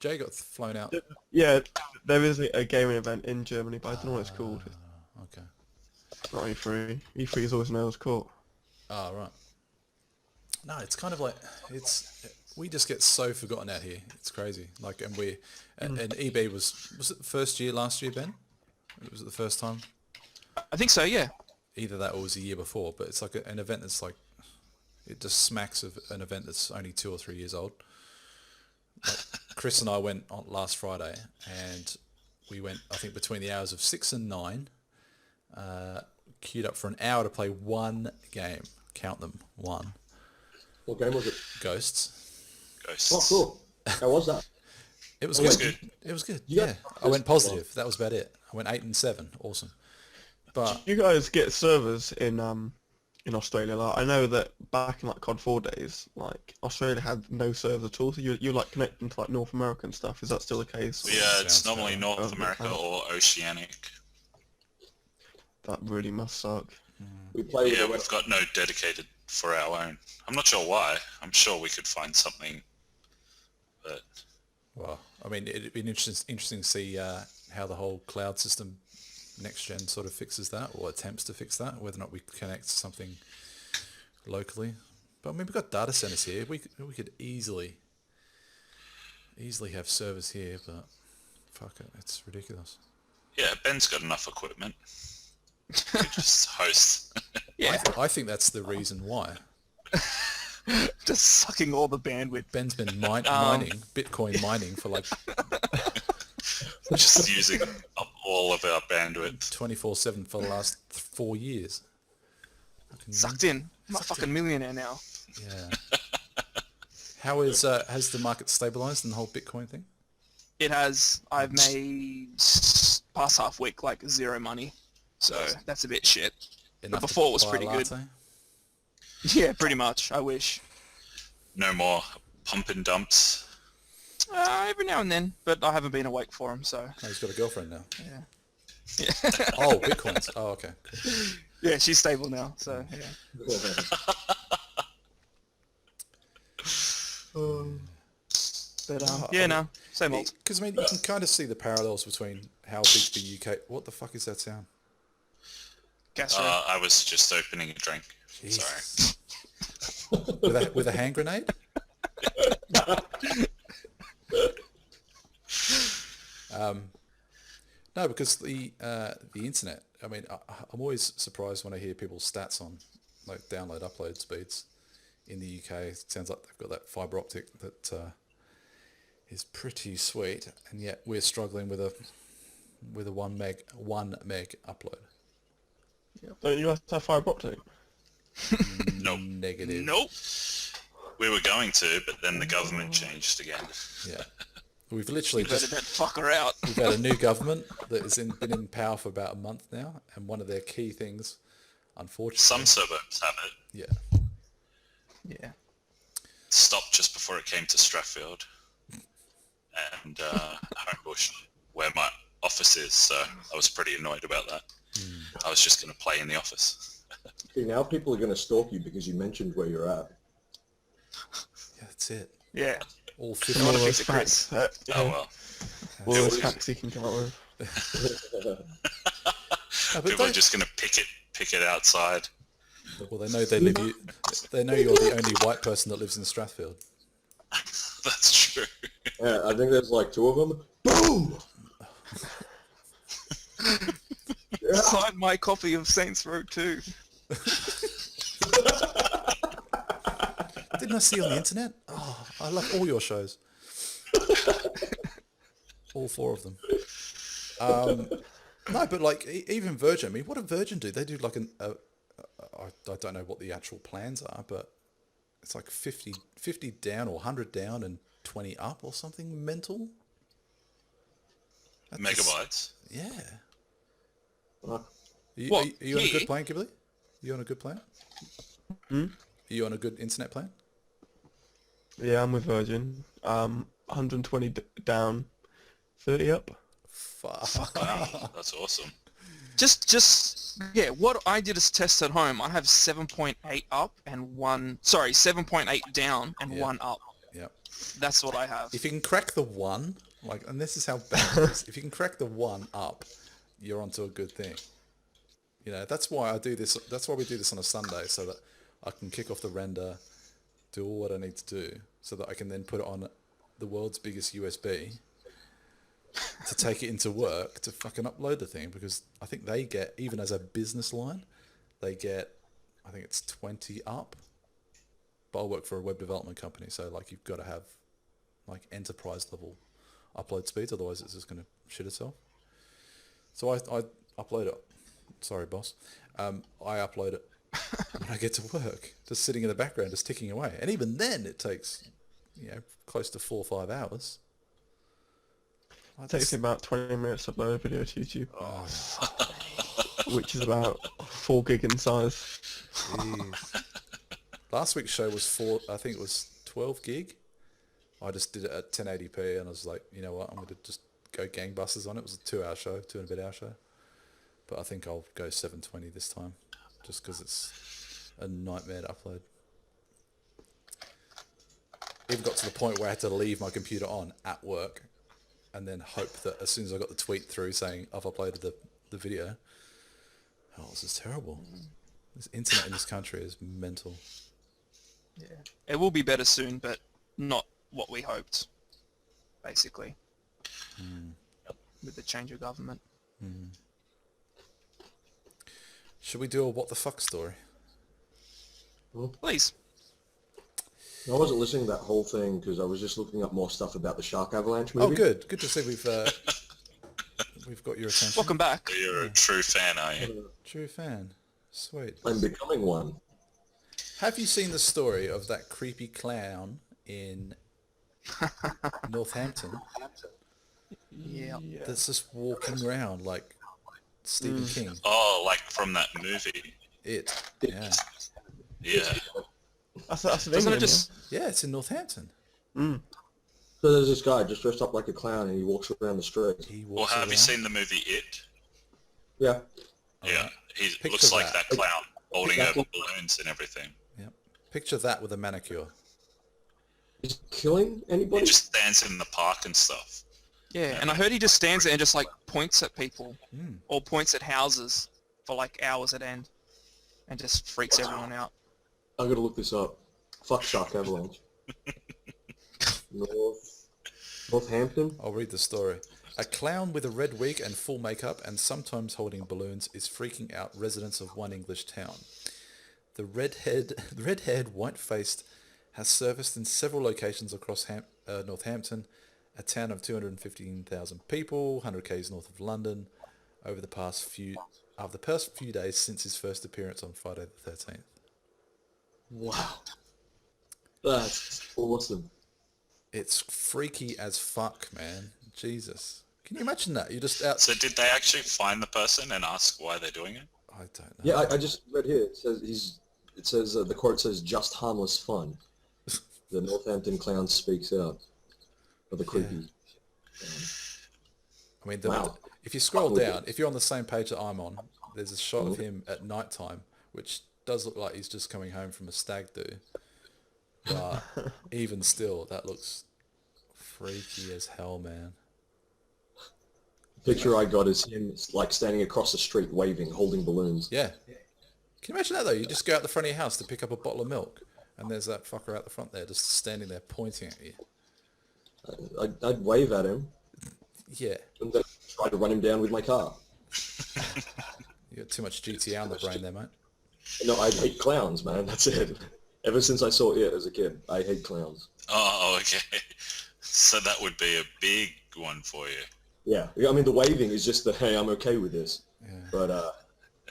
Jay got flown out. Yeah, there is a gaming event in Germany, but I don't know what it's called. Okay. It's not E3. E3 is always Nails Court. Oh, right. No, it's kind of like we just get so forgotten out here. It's crazy. Like, and eBay was it the first year last year, Ben? Was it the first time? I think so, yeah. Either that or it was a year before, but it's like an event that's like, it just smacks of an event that's only 2 or 3 years old. Like, Chris and I went on last Friday, and we went, I think, between the hours of 6 and 9, queued up for an hour to play one game. Count them, one. What game was it? Ghosts. Oh, cool. How was that? It was It was good. good. It was good. You Yeah, got- I went positive. That was about it. I went 8 and 7. Awesome. But You guys get servers in Australia. Like, I know that back in like COD4 days, like Australia had no servers at all. So you like connecting to like North American stuff. Is that still the case? Yeah, it's Sounds normally fair. North Oh, America okay. or Oceanic. That really must suck. We played Yeah, with we've got no dedicated for our own. I'm not sure why. I'm sure we could find something, but well, I mean, it'd be interesting to see how the whole cloud system next gen sort of fixes that, or attempts to fix that, whether or not we connect to something locally. But I mean, we've got data centers here. We could easily have servers here, but fuck it, it's ridiculous. yeah, Ben's got enough equipment. He could just host. Yeah, I think that's the reason why. just sucking all the bandwidth. Ben's been mining, Bitcoin mining for like Just using up all of our bandwidth. 24/7 for the last 4 years. Fucking Sucked in. I'm a fucking millionaire now. Yeah. How is has the market stabilized in the whole Bitcoin thing? It has. I've made past half week like zero money, so that's a bit shit. Enough before to it was buy a pretty good. latte? Yeah, pretty much. I wish. No more pump and dumps. Every now and then, but I haven't been awake for him, so Oh, he's got a girlfriend now. yeah. Oh, Bitcoins. Oh, okay. Cool. Yeah, she's stable now, so yeah. But yeah, no, same old. Because I mean, you can kind of see the parallels between how big the UK. What the fuck is that sound? Gas ray. I was just opening a drink. Sorry. Jesus. with a hand grenade? No, because the internet. I mean, I'm always surprised when I hear people's stats on like download upload speeds in the UK. It sounds like they've got that fibre optic that is pretty sweet, and yet we're struggling with a 1 meg upload. Don't you have to have fibre optic? Nope. Negative. Nope. We were going to, but then the government changed again. Yeah. We've literally Better just not fuck her out. we've had a new government that has been in power for about a month now, and one of their key things, unfortunately, Some suburbs have it. yeah, Yeah. Stopped just before it came to Strathfield and Homebush, where my office is, so I was pretty annoyed about that. I was just going to play in the office. See, now people are going to stalk you because you mentioned where you're at. yeah, that's it. Yeah. All I 50, want a All piece those of Chris. facts. Oh well. All those facts you can come up with. No, but People are don't- just going to pick it outside. well, they know they know you're the only white person that lives in Strathfield. That's true. Yeah, I think there's like 2 of them. Boom! Yeah. Sign my copy of Saints Row 2. Didn't I see on the internet? Oh, I love all your shows. All 4 of them. No, but like even Virgin. I mean, what do Virgin do? They do like I don't know what the actual plans are, but it's like 50 down or 100 down and 20 up or something mental. That's just- Megabytes. yeah. Uh, What, Are you on a here? good plan, Gibly? You on a good plan? Are you on a good internet plan? Yeah, I'm with Virgin. 120 down, 30 up. Fuck. Wow, that's awesome. Yeah, what I did as test at home, I have 7.8 up and 7.8 down and Yeah. 1 up. Yep. That's what I have. If you can crack the one, like, and this is how bad it is, if you can crack the one up, you're onto a good thing. You know, that's why I do this. That's why we do this on a Sunday, so that I can kick off the render, do all what I need to do, so that I can then put it on the world's biggest USB to take it into work to fucking upload the thing, because I think they get, even as a business line, they get, I think it's 20 up. But I work for a web development company, so like you've got to have like enterprise level upload speeds, otherwise it's just going to shit itself. So I upload it. Sorry, boss. I upload it when I get to work, just sitting in the background, just ticking away. And even then, it takes, you know, close to 4 or 5 hours. It takes me about 20 minutes to upload a video to YouTube, which is about 4 gig in size. Jeez. Last week's show was I think it was 12 gig. I just did it at 1080p, and I was like, you know what, I'm going to just go gangbusters on it. It was a 2-hour show, 2-and-a-bit hour show. But I think I'll go 720 this time, just because it's a nightmare to upload. Even got to the point where I had to leave my computer on at work, and then hope that as soon as I got the tweet through saying I've uploaded the video, oh, this is terrible. This internet in this country is mental. Yeah. It will be better soon, but not what we hoped, basically, with the change of government. Should we do a what the fuck story? Please. I wasn't listening to that whole thing because I was just looking up more stuff about the shark avalanche movie. Oh, good. Good to see we've got your attention. Welcome back. You're a true fan, are you? True fan. Sweet. I'm becoming one. Have you seen the story of that creepy clown in Northampton Yeah. that's just walking around like Stephen King? Oh, like from that movie. It. Yeah. Yeah. That's Doesn't it England, just... Yeah, it's in Northampton. So there's this guy just dressed up like a clown and he walks around the street. He Well, walks have around. you seen the movie It? Yeah. Yeah. He Picture looks like that. that clown, holding Exactly. over balloons and everything. Yep. Picture that with a manicure. Is he killing He anybody? just stands in the park and stuff. Yeah, and I heard he just stands there and just, like, points at people, or points at houses for, like, hours at end, and just freaks everyone out. I gotta look this up. Fuck shark avalanche. Northampton? I'll read the story. A clown with a red wig and full makeup and sometimes holding balloons is freaking out residents of one English town. The red-haired, white-faced has surfaced in several locations across Northampton, a town of 215,000 people, 100 k's north of London, over the past few days since his first appearance on Friday the 13th. Wow. That's awesome. It's freaky as fuck, man. Jesus. Can you imagine that? You're just out... So did they actually find the person and ask why they're doing it? I don't know. Yeah, I just read here. It says the quote says just harmless fun. The Northampton clown speaks out of the creepy. I mean, Wow. if you scroll down, if you're on the same page that I'm on, there's a shot of him at night time, which does look like he's just coming home from a stag do. But even still, that looks freaky as hell, man. The picture I got is him like standing across the street waving, holding balloons. Yeah. Can you imagine that though? You just go out the front of your house to pick up a bottle of milk, and there's that fucker out the front there, just standing there pointing at you. I'd wave at him Yeah. and then try to run him down with my car. You got too much GTA on the brain there, mate. No, I hate clowns, man. That's it. Ever since I saw it as a kid, I hate clowns. Oh, okay. So that would be a big one for you. Yeah, I mean the waving is just the hey, I'm okay with this. Yeah. But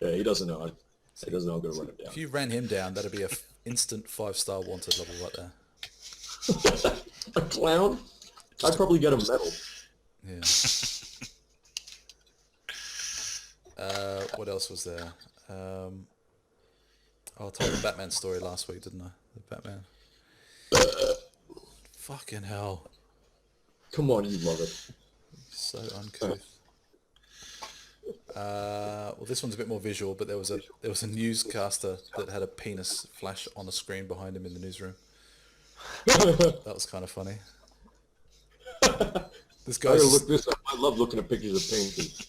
yeah, he doesn't know. He doesn't know I'm gonna run him down. If you ran him down, that'd be a instant 5-star wanted level right there. A clown? I'd probably get a medal. Yeah. What else was there? I told the Batman story last week, didn't I? The Batman. Fucking hell. Come on, you love it. So uncouth. Well, this one's a bit more visual, but there was a newscaster that had a penis flash on a screen behind him in the newsroom. That was kind of funny. This I gotta guy's... look this up. I love looking at pictures of penguins.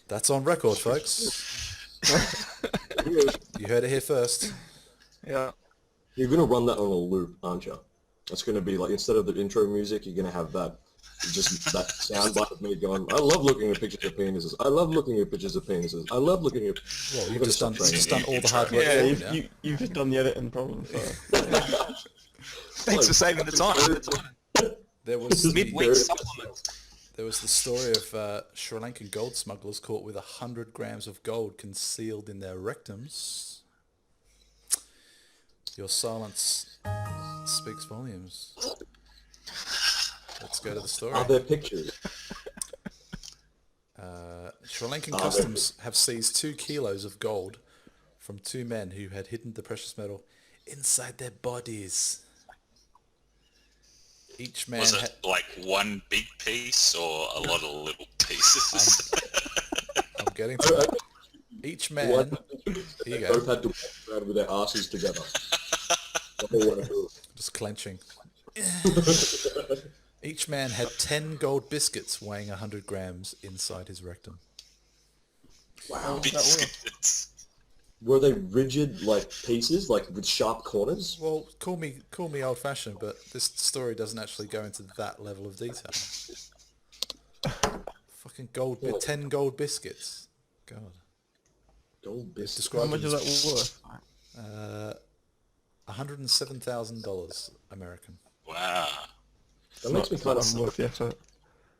That's on record, folks. You heard it here first. Yeah. You're gonna run that on a loop, aren't you? It's gonna be like, instead of the intro music, you're gonna have that, just that soundbite of me going, I love looking at pictures of penises. I love looking at pictures of penises. I love looking at... Well, you've just done all the hard work. Yeah, for me now. you've just done the editing problem. So. Thanks for saving the time. There was Midweek supplement. There was the story of Sri Lankan gold smugglers caught with 100 grams of gold concealed in their rectums. Your silence speaks volumes. Let's go to the story. Are there pictures? Sri Lankan customs have seized 2 kilos of gold from 2 men who had hidden the precious metal inside their bodies. Each man Was it like one big piece or a lot of little pieces? I'm getting to that. Each man... Here you go. Both had to walk around with their asses together. The whole way through. Just clenching. Each man had 10 gold biscuits weighing 100 grams inside his rectum. Wow. Biscuits. Were they rigid, like, pieces, like with sharp corners? Well, call me old-fashioned, but this story doesn't actually go into that level of detail. Fucking 10 gold biscuits. God. Gold biscuits. How Described much is as that worth? $107,000 American, Wow. That makes me kind of worth the effort.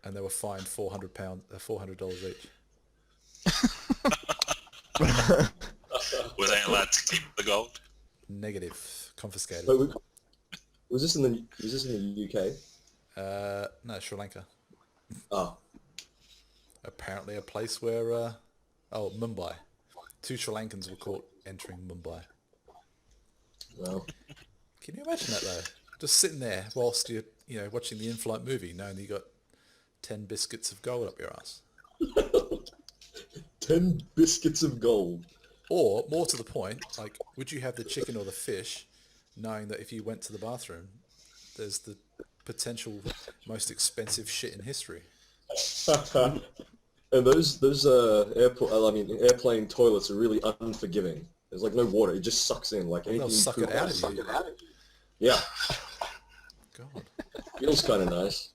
and they were fined $400 each. Were they allowed to keep the gold? Negative, confiscated. But was this in the UK? No, Sri Lanka. Ah, Apparently a place where, Mumbai. 2 Sri Lankans were caught entering Mumbai. well. Can you imagine that though? Just sitting there whilst you're, watching the in-flight movie, knowing that you got 10 biscuits of gold up your ass. 10 biscuits of gold. Or, more to the point, like, would you have the chicken or the fish, knowing that if you went to the bathroom, there's the potential most expensive shit in history? And those airplane toilets are really unforgiving. There's like no water; it just sucks in like anything. They'll suck it out of you. Yeah, God. feels kind of nice.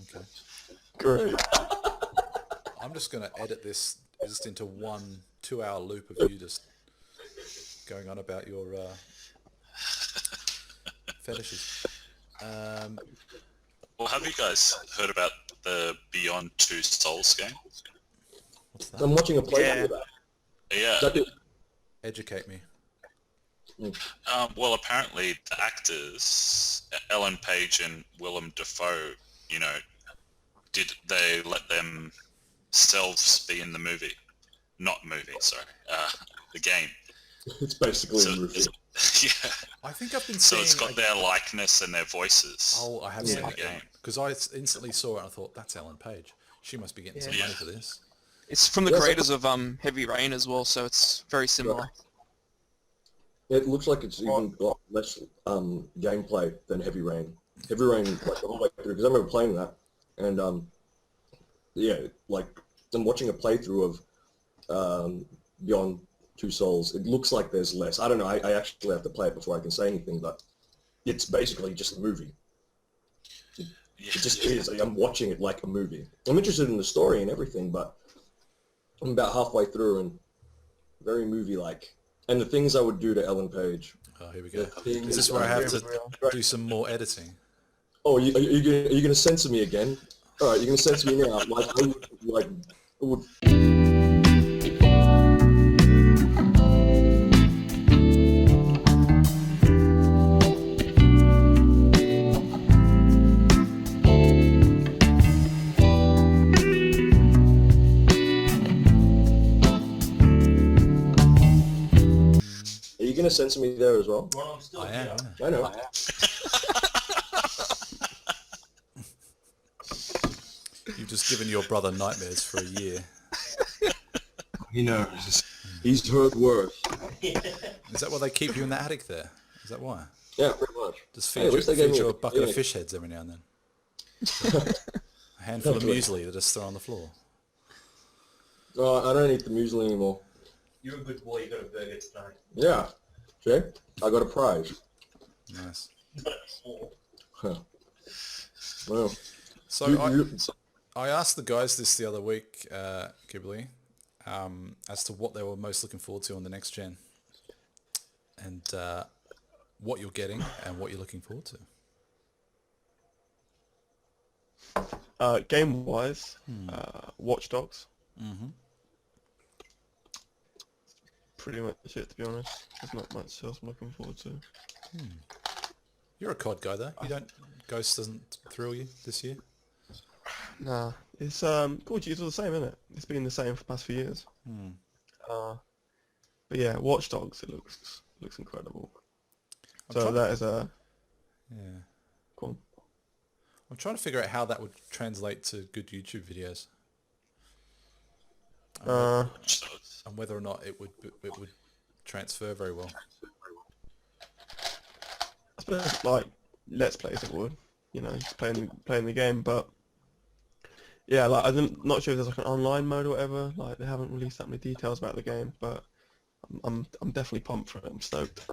Okay. Great. I'm just going to edit this just into 1 2-hour loop of you just going on about your fetishes. Well, have you guys heard about the Beyond Two Souls game? What's that? I'm watching a play Yeah. of that. Yeah. Is that it? Educate me. Well, apparently the actors, Ellen Page and Willem Dafoe, did they let themselves be in the movie? Not movie, sorry. The game. It's basically So, a movie. yeah. I think I've been So seeing... it's got their likeness and their voices. Oh, I have in seen the it, game. because I instantly saw it and I thought, that's Ellen Page. She must be getting some Yeah. money for this. It's from the Yes, creators of Heavy Rain as well, so it's very similar. It looks like it's even got less gameplay than Heavy Rain. Heavy Rain, like the whole way through, because I remember playing that, and like I'm watching a playthrough of Beyond Two Souls. It looks like there's less. I don't know. I actually have to play it before I can say anything, but it's basically just a movie. It just is. I'm watching it like a movie. I'm interested in the story and everything, but I'm about halfway through and very movie-like. And the things I would do to Ellen Page. Oh, here we go. things Is this where I have to Right. do some more editing? Oh, are you going to censor me again? All right, you're going to censor me now. I would. Are you going to censor me there as well? I am. Yeah. I know. You've just given your brother nightmares for a year. He knows. He's heard worse. Is that why they keep you in the attic there? Is that why? Yeah, pretty much. Just Hey, at least they gave feed me you a a bucket of clinic. fish heads every now and then. A handful of muesli that just throw on the floor. Oh, I don't eat the muesli anymore. You're a good boy. You got a burger tonight. Yeah. See? I got a prize. Nice. Huh. Well, So I asked the guys this the other week, Gibly, as to what they were most looking forward to on the next gen, and what you're getting and what you're looking forward to. Game-wise, Watch Dogs. Mm-hmm. Pretty much it, to be honest. There's not much else I'm looking forward to. You're a COD guy though. You don't. Ghost doesn't thrill you this year. Nah, it's Call of Duty's all the same, isn't it? It's been the same for the past few years. But yeah, Watch Dogs. It looks incredible. So that is a. Yeah. Go on. I'm trying to figure out how that would translate to good YouTube videos, and whether or not it would transfer very well. I suppose like Let's Plays it would, just playing the game, but yeah, like I'm not sure if there's like an online mode or whatever. Like they haven't released that many details about the game, but I'm definitely pumped for it. I'm stoked.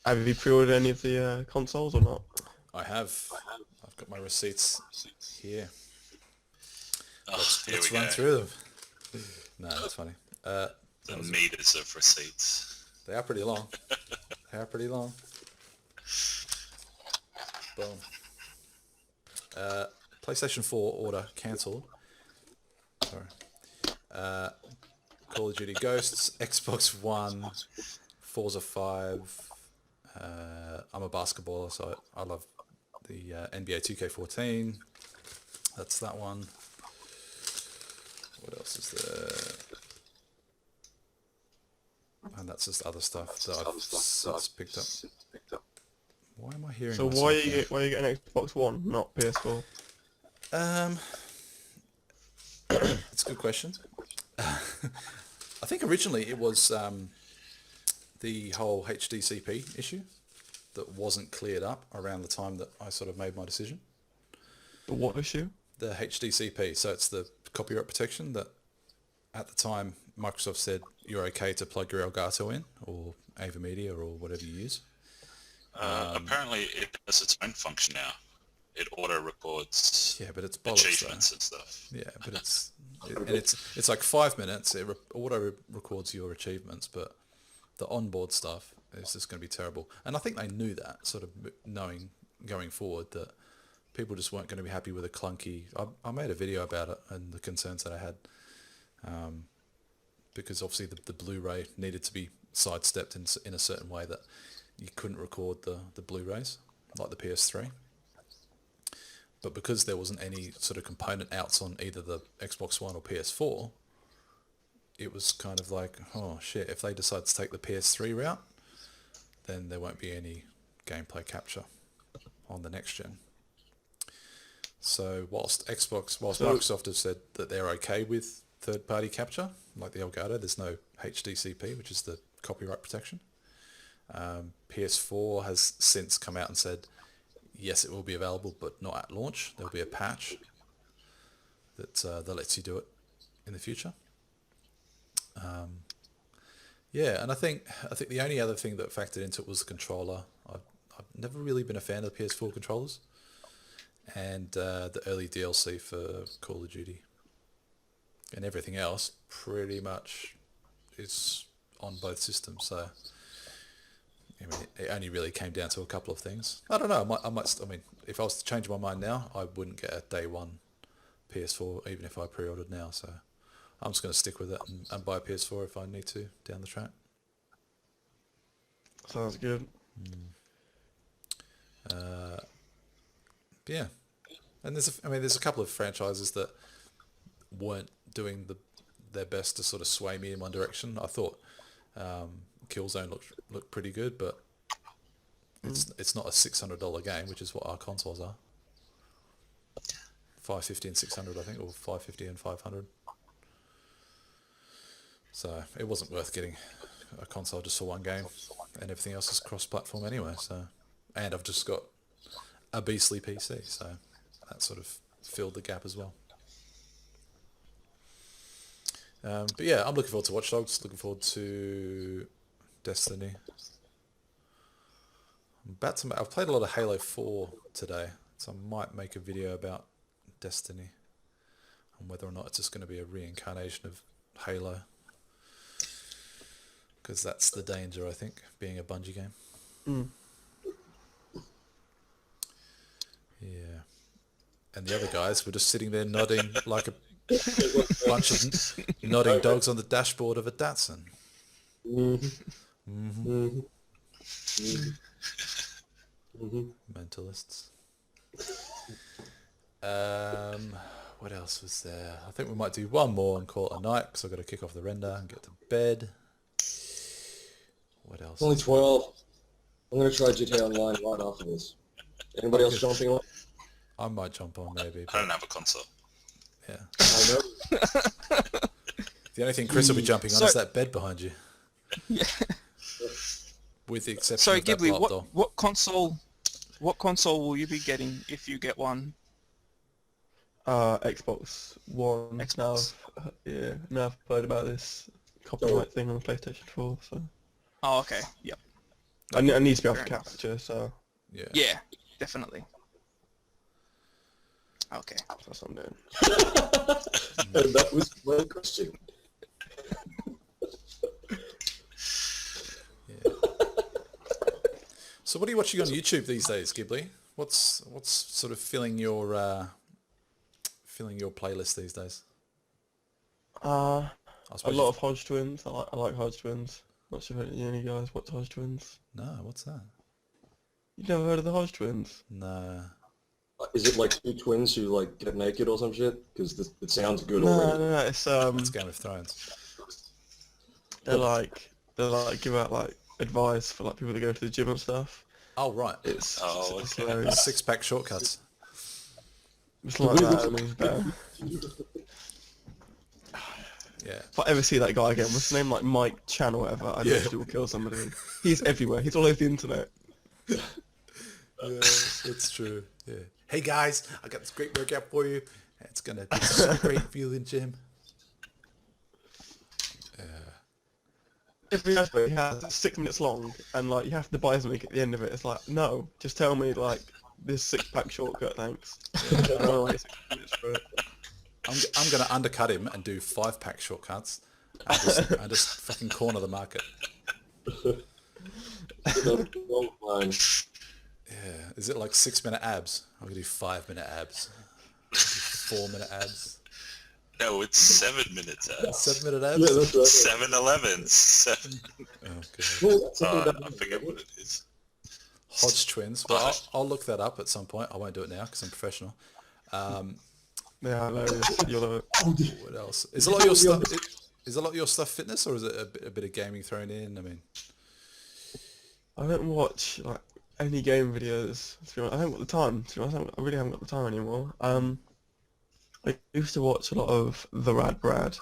Have you pre-ordered any of the consoles or not? I have. I've got my receipts here. Here Let's we run go. through them. No, that's funny. The meters of receipts. They are pretty long. They are pretty long. Boom. PlayStation 4 order cancelled. Sorry. Call of Duty Ghosts, Xbox One, Forza 5. I'm a basketballer, so I love the NBA 2K14. That's that one. What else is there? And that's just other stuff that I've since picked up. Why am I hearing So myself why now? are you getting Xbox One, not PS4? That's a good question. I think originally it was the whole HDCP issue that wasn't cleared up around the time that I sort of made my decision. The what issue? The HDCP, so it's the copyright protection that at the time Microsoft said you're okay to plug your Elgato in or Ava Media or whatever you use. Apparently it has its own function now. It auto records Yeah, but it's bollocks achievements and stuff. though. Yeah, but it's like 5 minutes. It auto records your achievements, but the onboard stuff is just going to be terrible. And I think they knew that, sort of knowing going forward that people just weren't going to be happy with a clunky. I made a video about it and the concerns that I had, because obviously the Blu-ray needed to be sidestepped in a certain way that you couldn't record the Blu-rays like the PS3. But because there wasn't any sort of component outs on either the Xbox One or PS4, it was kind of like, oh shit, if they decide to take the PS3 route, then there won't be any gameplay capture on the next gen. So whilst Microsoft have said that they're okay with third-party capture, like the Elgato, there's no HDCP, which is the copyright protection. PS4 has since come out and said, yes, it will be available, but not at launch. There'll be a patch that lets you do it in the future. Yeah, and I think the only other thing that factored into it was the controller. I've never really been a fan of the PS4 controllers, and the early DLC for Call of Duty, and everything else pretty much is on both systems. So I mean, it only really came down to a couple of things. I don't know. I mean, if I was to change my mind now, I wouldn't get a day one PS4, even if I pre-ordered now. So I'm just going to stick with it and buy a PS4 if I need to down the track. Sounds good. Yeah, and there's a couple of franchises that weren't doing their best to sort of sway me in one direction. I thought Killzone looked pretty good, but it's not a $600 game, which is what our consoles are. $550 and $600, I think, or $550 and $500. So it wasn't worth getting a console just for one game, and everything else is cross-platform anyway. So, and I've just got a beastly PC, so that sort of filled the gap as well. But yeah, I'm looking forward to Watch Dogs. Looking forward to Destiny. I've played a lot of Halo 4 today, so I might make a video about Destiny and whether or not it's just going to be a reincarnation of Halo. Because that's the danger, I think, being a Bungie game. Mm. Yeah. And the other guys were just sitting there nodding like a bunch of nodding dogs on the dashboard of a Datsun. Mentalists. What else was there? I think we might do one more and call it a night because I've got to kick off the render and get to bed. What else? Only 12. I'm going to try GTA Online right after this. Anybody else jumping on? I might jump on maybe. I don't have a console. Yeah. I know. The only thing Chris will be jumping on is that bed behind you. Yeah. With the exception So of that Gibly, blob doll. what console will you be getting if you get one? Xbox One. Xbox. Now I've heard about this copyright thing on the PlayStation 4, so... Oh, okay. Yep. I need to be able to Fair enough. capture, so Yeah. Yeah, definitely. Okay. that's what I'm doing. And that was my question. Yeah. So what are you watching on YouTube these days, Gibly? What's sort of filling your playlist these days? A I suppose lot of Hodge Twins. I like Hodge Twins. Not sure if any of you guys watch Hodge Twins. No, what's that? You've never heard of the Hodge Twins? No. Is it like two twins who like get naked or some shit? Because it sounds good No, already. no, it's It's Game of Thrones. they give out like advice for like people that go to the gym and stuff. Oh, right. It's Oh, it's okay. hilarious. Six-pack shortcuts. It's like that. I mean, Yeah. if I ever see that guy again, what's his name? Like Mike Chan or whatever, I literally will kill somebody. He's everywhere. He's all over the internet. Yeah, that's true. Yeah. Hey guys, I got this great workout for you. It's gonna be so great for you in the gym. Every advert he has is 6 minutes long, and like you have to buy something at the end of it. It's like, no, just tell me like this 6-pack shortcut, thanks. I don't wanna wait 6 minutes for it. I'm gonna undercut him and do 5-pack shortcuts and just fucking corner the market. Long line. Yeah. Is it like 6-minute abs? I'm gonna do 5-minute abs. 4-minute abs. No, it's 7 minutes out. 7-minute abs? Yeah, that's right. 7-Eleven. 7. Oh, God. Well, that's something that I forget what it is. Hodge Twins. Well, I'll look that up at some point. I won't do it now because I'm professional. Yeah, hilarious. You'll love it. What else? Is a lot of your stuff? Is a lot of your stuff fitness, or is it a bit of gaming thrown in? I mean, I don't watch like any game videos. To be honest. I haven't got the time. To be honest, I really haven't got the time anymore. I used to watch a lot of The Rad Brad.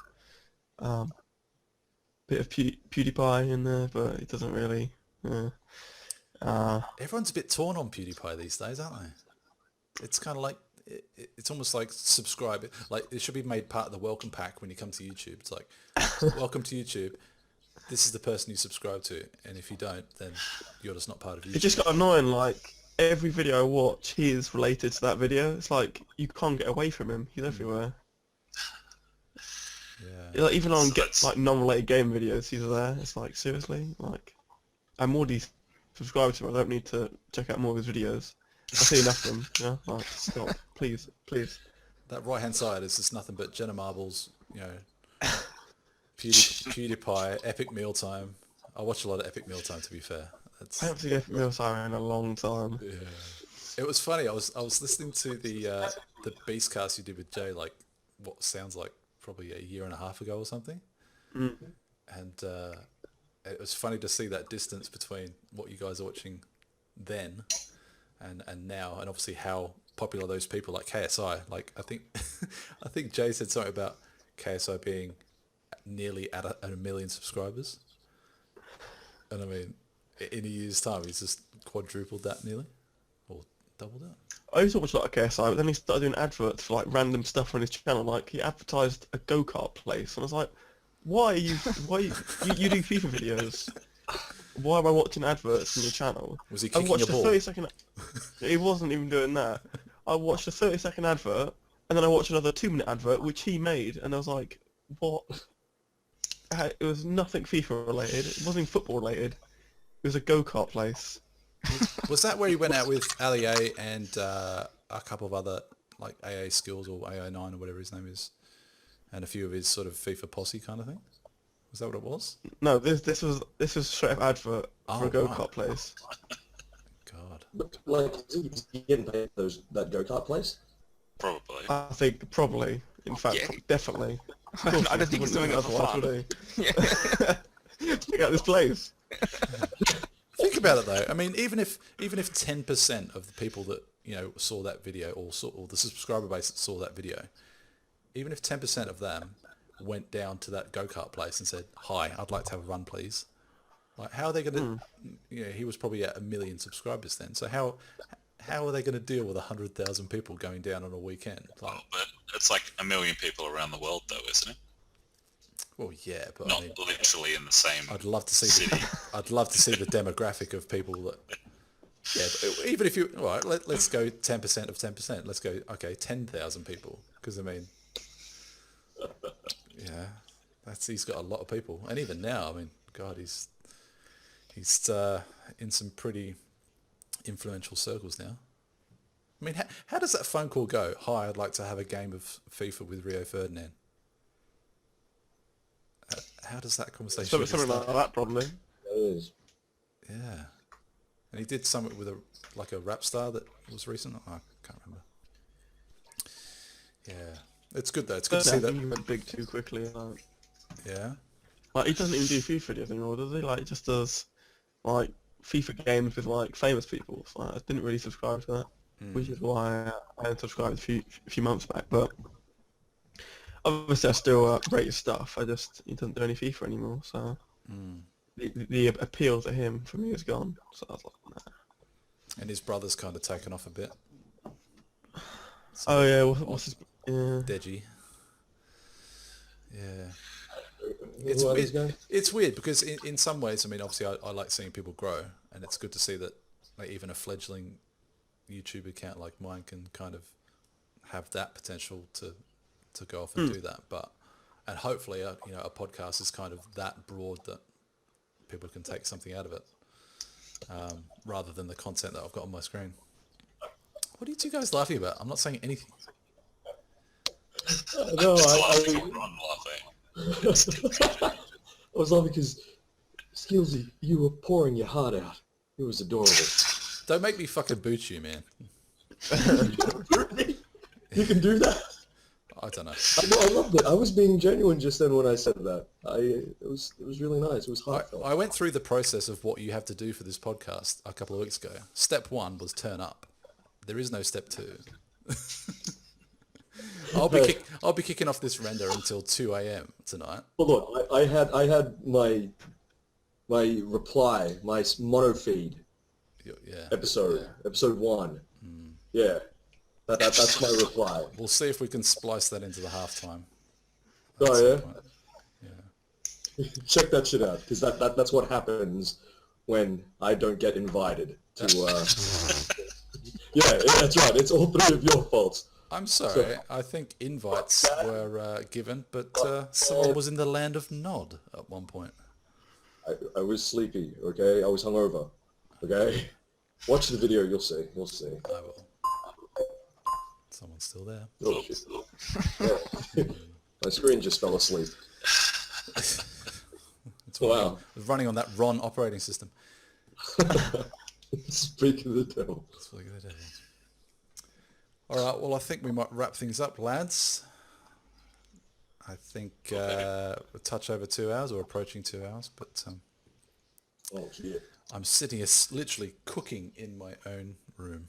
Bit of PewDiePie in there, but it doesn't really. everyone's a bit torn on PewDiePie these days, aren't they? It's kind of like it's almost like subscribe. Like it should be made part of the welcome pack when you come to YouTube. It's like, welcome to YouTube. This is the person you subscribe to, and if you don't, then you're just not part of YouTube. It just got annoying. Like every video I watch, he is related to that video. It's like you can't get away from him. He's everywhere. Yeah. Like, even on So that's- like non-related game videos, he's there. It's like seriously, like I'm already subscribed to him. I don't need to check out more of his videos. I see enough of them. Yeah, like stop, please. That right hand side is just nothing but Jenna Marbles, you know, PewDiePie, Epic Mealtime. I watch a lot of Epic Mealtime, to be fair. That's, I haven't seen Epic Mealtime in a long time. yeah. It was funny. I was listening to the Beastcast you did with Jay, like what sounds like probably a year and a half ago or something. Mm. And it was funny to see that distance between what you guys are watching then and now, and obviously how popular those people like KSI. Like I think Jay said something about KSI being nearly at a million subscribers. And I mean, in a year's time, he's just quadrupled that nearly, or doubled that. I used to watch like KSI, but then he started doing adverts for like random stuff on his channel. Like he advertised a go-kart place, and I was like, you do FIFA videos? Why am I watching adverts on your channel? Was he I kicking watched a ball? 30-second. He wasn't even doing that. I watched a 30-second advert, and then I watched another 2-minute advert which he made, and I was like, what? It was nothing FIFA related. It wasn't even football related. It was a go-kart place. Was that where he went out with Ali A and a couple of other like AA Skills or AA9 or whatever his name is, and a few of his sort of FIFA posse kind of thing? Was that what it was? No, this was straight up advert for a go-kart right. place. God. But like, is he getting paid that go-kart place? Probably. I think probably. In fact, Yeah. definitely. I don't think he's doing it for fun. would he? Check out this place. Think about it though. I mean, even if 10% of the people that saw that video or the subscriber base that saw that video, even if 10% of them went down to that go-kart place and said, "Hi, I'd like to have a run, please." Like, how are they going to? He was probably at 1 million subscribers then. So how are they going to deal with 100,000 people going down on a weekend? Like, But it's like 1 million people around the world, though, isn't it? well, yeah, but Not I mean, literally in the same. I'd love to see. city. I'd love to see the demographic of people that. Yeah, but even if you all right, let's go 10% of 10%. Let's go 10,000 people, because I mean, yeah, he's got a lot of people, and even now, I mean, God, he's in some pretty influential circles now. I mean, how does that phone call go? Hi, I'd like to have a game of FIFA with Rio Ferdinand. How does that conversation Something start? like that, probably. It is. Yeah, and he did something with a rap star that was recent. I can't remember. Yeah, it's good though. It's good to see that. He went big too quickly. Yeah. Like he doesn't even do FIFA videos anymore, does he? Like he just does like FIFA games with like famous people. So I didn't really subscribe to that, which is why I unsubscribed a few months back. But obviously, I still rate his stuff. He doesn't do any FIFA anymore, so the appeal to him for me is gone. So I was like, nah. And his brother's kind of taken off a bit. Oh yeah, what's his? Yeah. Deji. Yeah. It's It's weird because in some ways, I mean, obviously I like seeing people grow, and it's good to see that like even a fledgling YouTube account like mine can kind of have that potential to go off and do that. And hopefully a podcast is kind of that broad that people can take something out of it, rather than the content that I've got on my screen. What are you two guys laughing about? I'm not saying anything. No, Laughing and Ron laughing. I was laughing because Skeelsy, you were pouring your heart out. It was adorable. Don't make me fucking boot you, man. You can do that. I don't know. I loved it. I was being genuine just then when I said that. It was really nice. It was heartfelt. I went through the process of what you have to do for this podcast a couple of weeks ago. Step 1 was turn up. There is no step 2. I'll be kicking off this render until 2 a.m. tonight. Well, look, I had my reply, my mono feed Yeah. episode 1. Yeah, that's my reply. We'll see if we can splice that into the halftime. Oh yeah. Yeah. Check that shit out, because that's what happens when I don't get invited to. Yeah, that's right. It's all 3 of your faults. I'm sorry. I think invites were given, but someone was in the land of Nod at one point. I was sleepy. Okay, I was hungover. Okay, watch the video. You'll see. You'll see. I will. Someone's still there. Oh shit. Yeah. My screen just fell asleep. It's Wow. running on that RON operating system. Speak of the devil. That's really good. All right, well, I think we might wrap things up, lads. I think a touch over 2 hours, or approaching 2 hours, but Oh shit. I'm sitting literally cooking in my own room.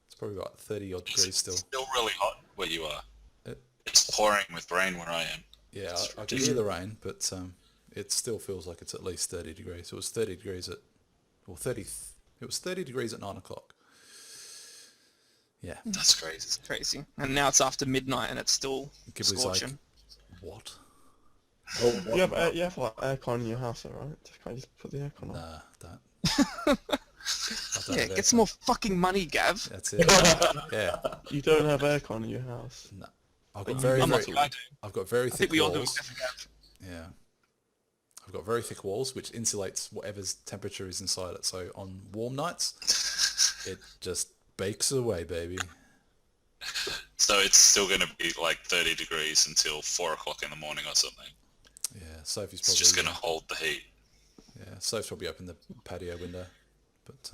It's probably about 30 odd degrees still. It's still really hot where you are. It- It's pouring with rain where I am. Yeah, I can hear the rain, but it still feels like it's at least 30 degrees. It was 30 degrees at, or 30. It was 30 degrees at 9 o'clock. Yeah. That's crazy. It's crazy. And now it's after midnight and it's still Gibly's scorching. like, what? Oh, You have like aircon in your house, though, right? Can't you just put the aircon on? Nah, don't. I don't Yeah, have get aircon. some more fucking money, Gav. That's it. Yeah. You don't have aircon in your house. No. I've got very, I'm not very, sure I do. I've got very I thick think we all do walls. except for Gav. Yeah. I've got very thick walls, which insulates whatever's temperature is inside it. So on warm nights, it just bakes away, baby. So it's still going to be like 30 degrees until 4 o'clock in the morning or something. Yeah, Sophie's It's probably... just going to hold the heat. Yeah, Sophie's probably opened the patio window. But,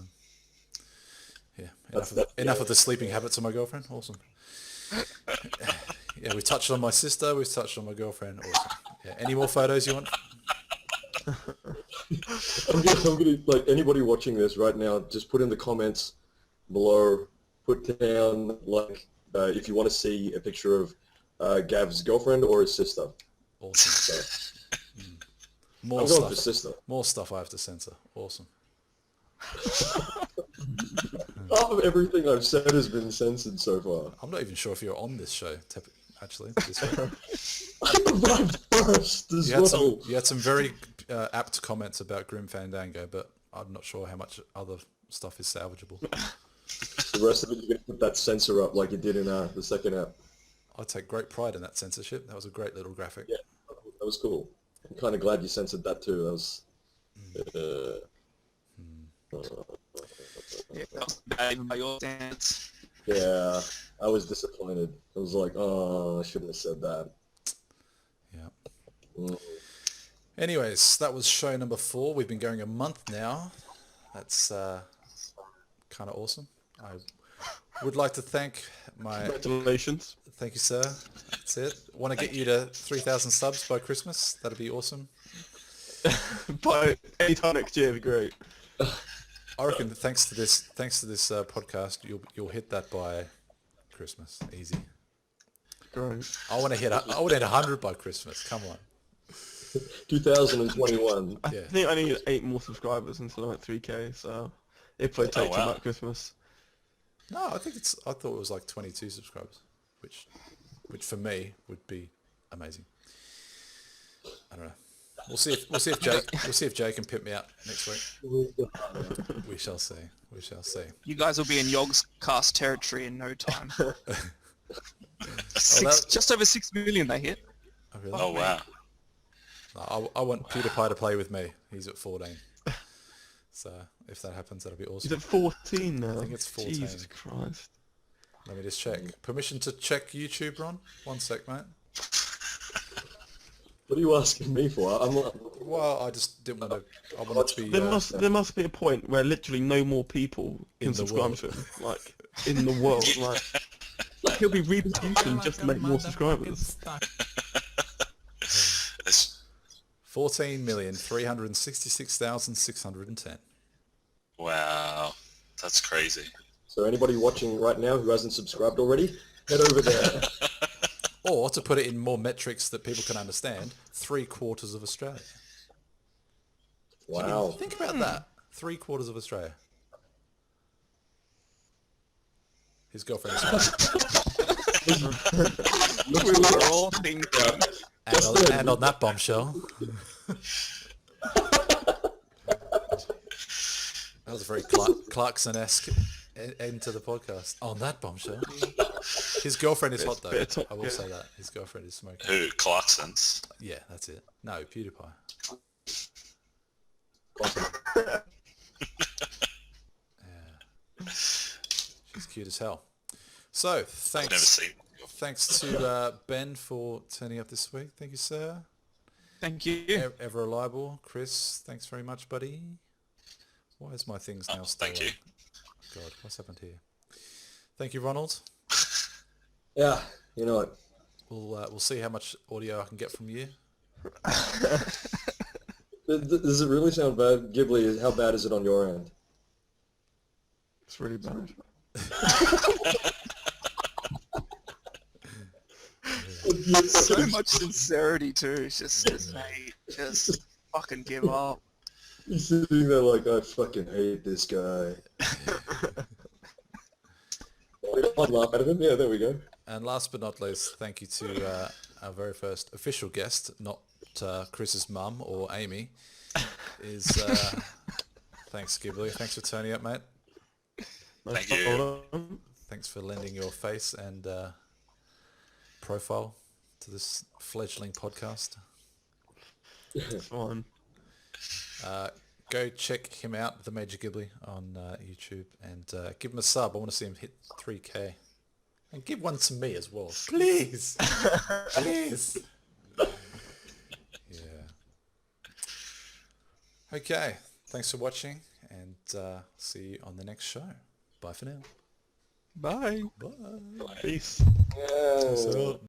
yeah, That's- enough of the sleeping habits of my girlfriend. Awesome. Yeah, we touched on my sister. We've touched on my girlfriend. Awesome. Yeah, any more photos you want? I'm gonna like anybody watching this right now, just put in the comments below, put down like if you want to see a picture of Gav's girlfriend or his sister. Awesome. So, More I'm going for stuff. sister. More stuff I have to censor. Awesome. Half of everything I've said has been censored so far. I'm not even sure if you're on this show, actually. This week. I arrived first as well. You had some very apt comments about Grim Fandango, but I'm not sure how much other stuff is salvageable. The rest of it, you're going to put that censor up like you did in the second app. I take great pride in that censorship. That was a great little graphic. Yeah, that was cool. I'm kind of glad you censored that too. That was... Yeah, that was bad even by your standards. yeah, I was disappointed. I was like, oh, I shouldn't have said that. Yeah. Mm. Anyways, that was show number 4. We've been going a month now. That's kind of awesome. I would like to thank my... Congratulations. Thank you, sir. That's it. Want to get you to 3,000 subs by Christmas. That'd be awesome. By any time next year, it'd be great. I reckon that thanks to this podcast, you'll hit that by Christmas. Easy. Great. I want to hit 100 by Christmas. Come on. 2021. I Yeah. think I need 8 more subscribers until I'm at 3k, so it probably take till wow. about Christmas. No, I thought it was like 22 subscribers, which for me would be amazing. I don't know. We'll see if Jay can pip me out next week. We shall see. We shall see. You guys will be in Yogg's cast territory in no time. Just over 6 million they hit. Oh, really? Oh, wow. No, I want PewDiePie to play with me. He's at 14. So if that happens, that'll be Is awesome. it 14 now? I think it's 14. Jesus Christ. Let me just check. Permission to check YouTube, Ron? 1 sec, mate. What are you asking me for? I'm like, Well, I just didn't want to... I wanted to be... There must be a point where literally no more people can In the subscribe world. to him. Like, in the world. Like he'll be reproducing just to make more subscribers. It's, 14,366,610. wow. That's crazy. so anybody watching right now who hasn't subscribed already, head over there. Or, to put it in more metrics that people can understand, 3/4 of Australia. Wow. Think about that. 3/4 of Australia. His girlfriend is We were all thinking. and on that bombshell. That was a very Clarkson-esque end to the podcast. On that bombshell. His girlfriend is hot though. I will say that. His girlfriend is smoking. Who? Clarkson's? Yeah, that's it. No, PewDiePie. Yeah. She's cute as hell. So, I've never thanks. seen one. Thanks to Ben for turning up this week. Thank you, sir. Thank you. Ever reliable. Chris, thanks very much, buddy. Why is my things now still thank you. on? God, what's happened here? Thank you, Ronald. Yeah, you know what? We'll see how much audio I can get from you. Does it really sound bad? Ghibli, how bad is it on your end? It's really bad. So much sincerity too. It's just mate, just fucking give up. He's sitting there like, I fucking hate this guy. I'd laugh at him. Yeah, there we go. And last but not least, thank you to our very first official guest, not Chris's mum or Amy, is thanks Gibly. Thanks for turning up, mate. Thank you. Thanks for lending your face and profile to this fledgling podcast. It's fine. Go check him out, TheMajorGibly, on YouTube, and give him a sub. I want to see him hit 3K. And give one to me as well. Please. Please. Yeah. Okay. Thanks for watching, and see you on the next show. Bye for now. Bye. Bye. Peace. Yeah. So,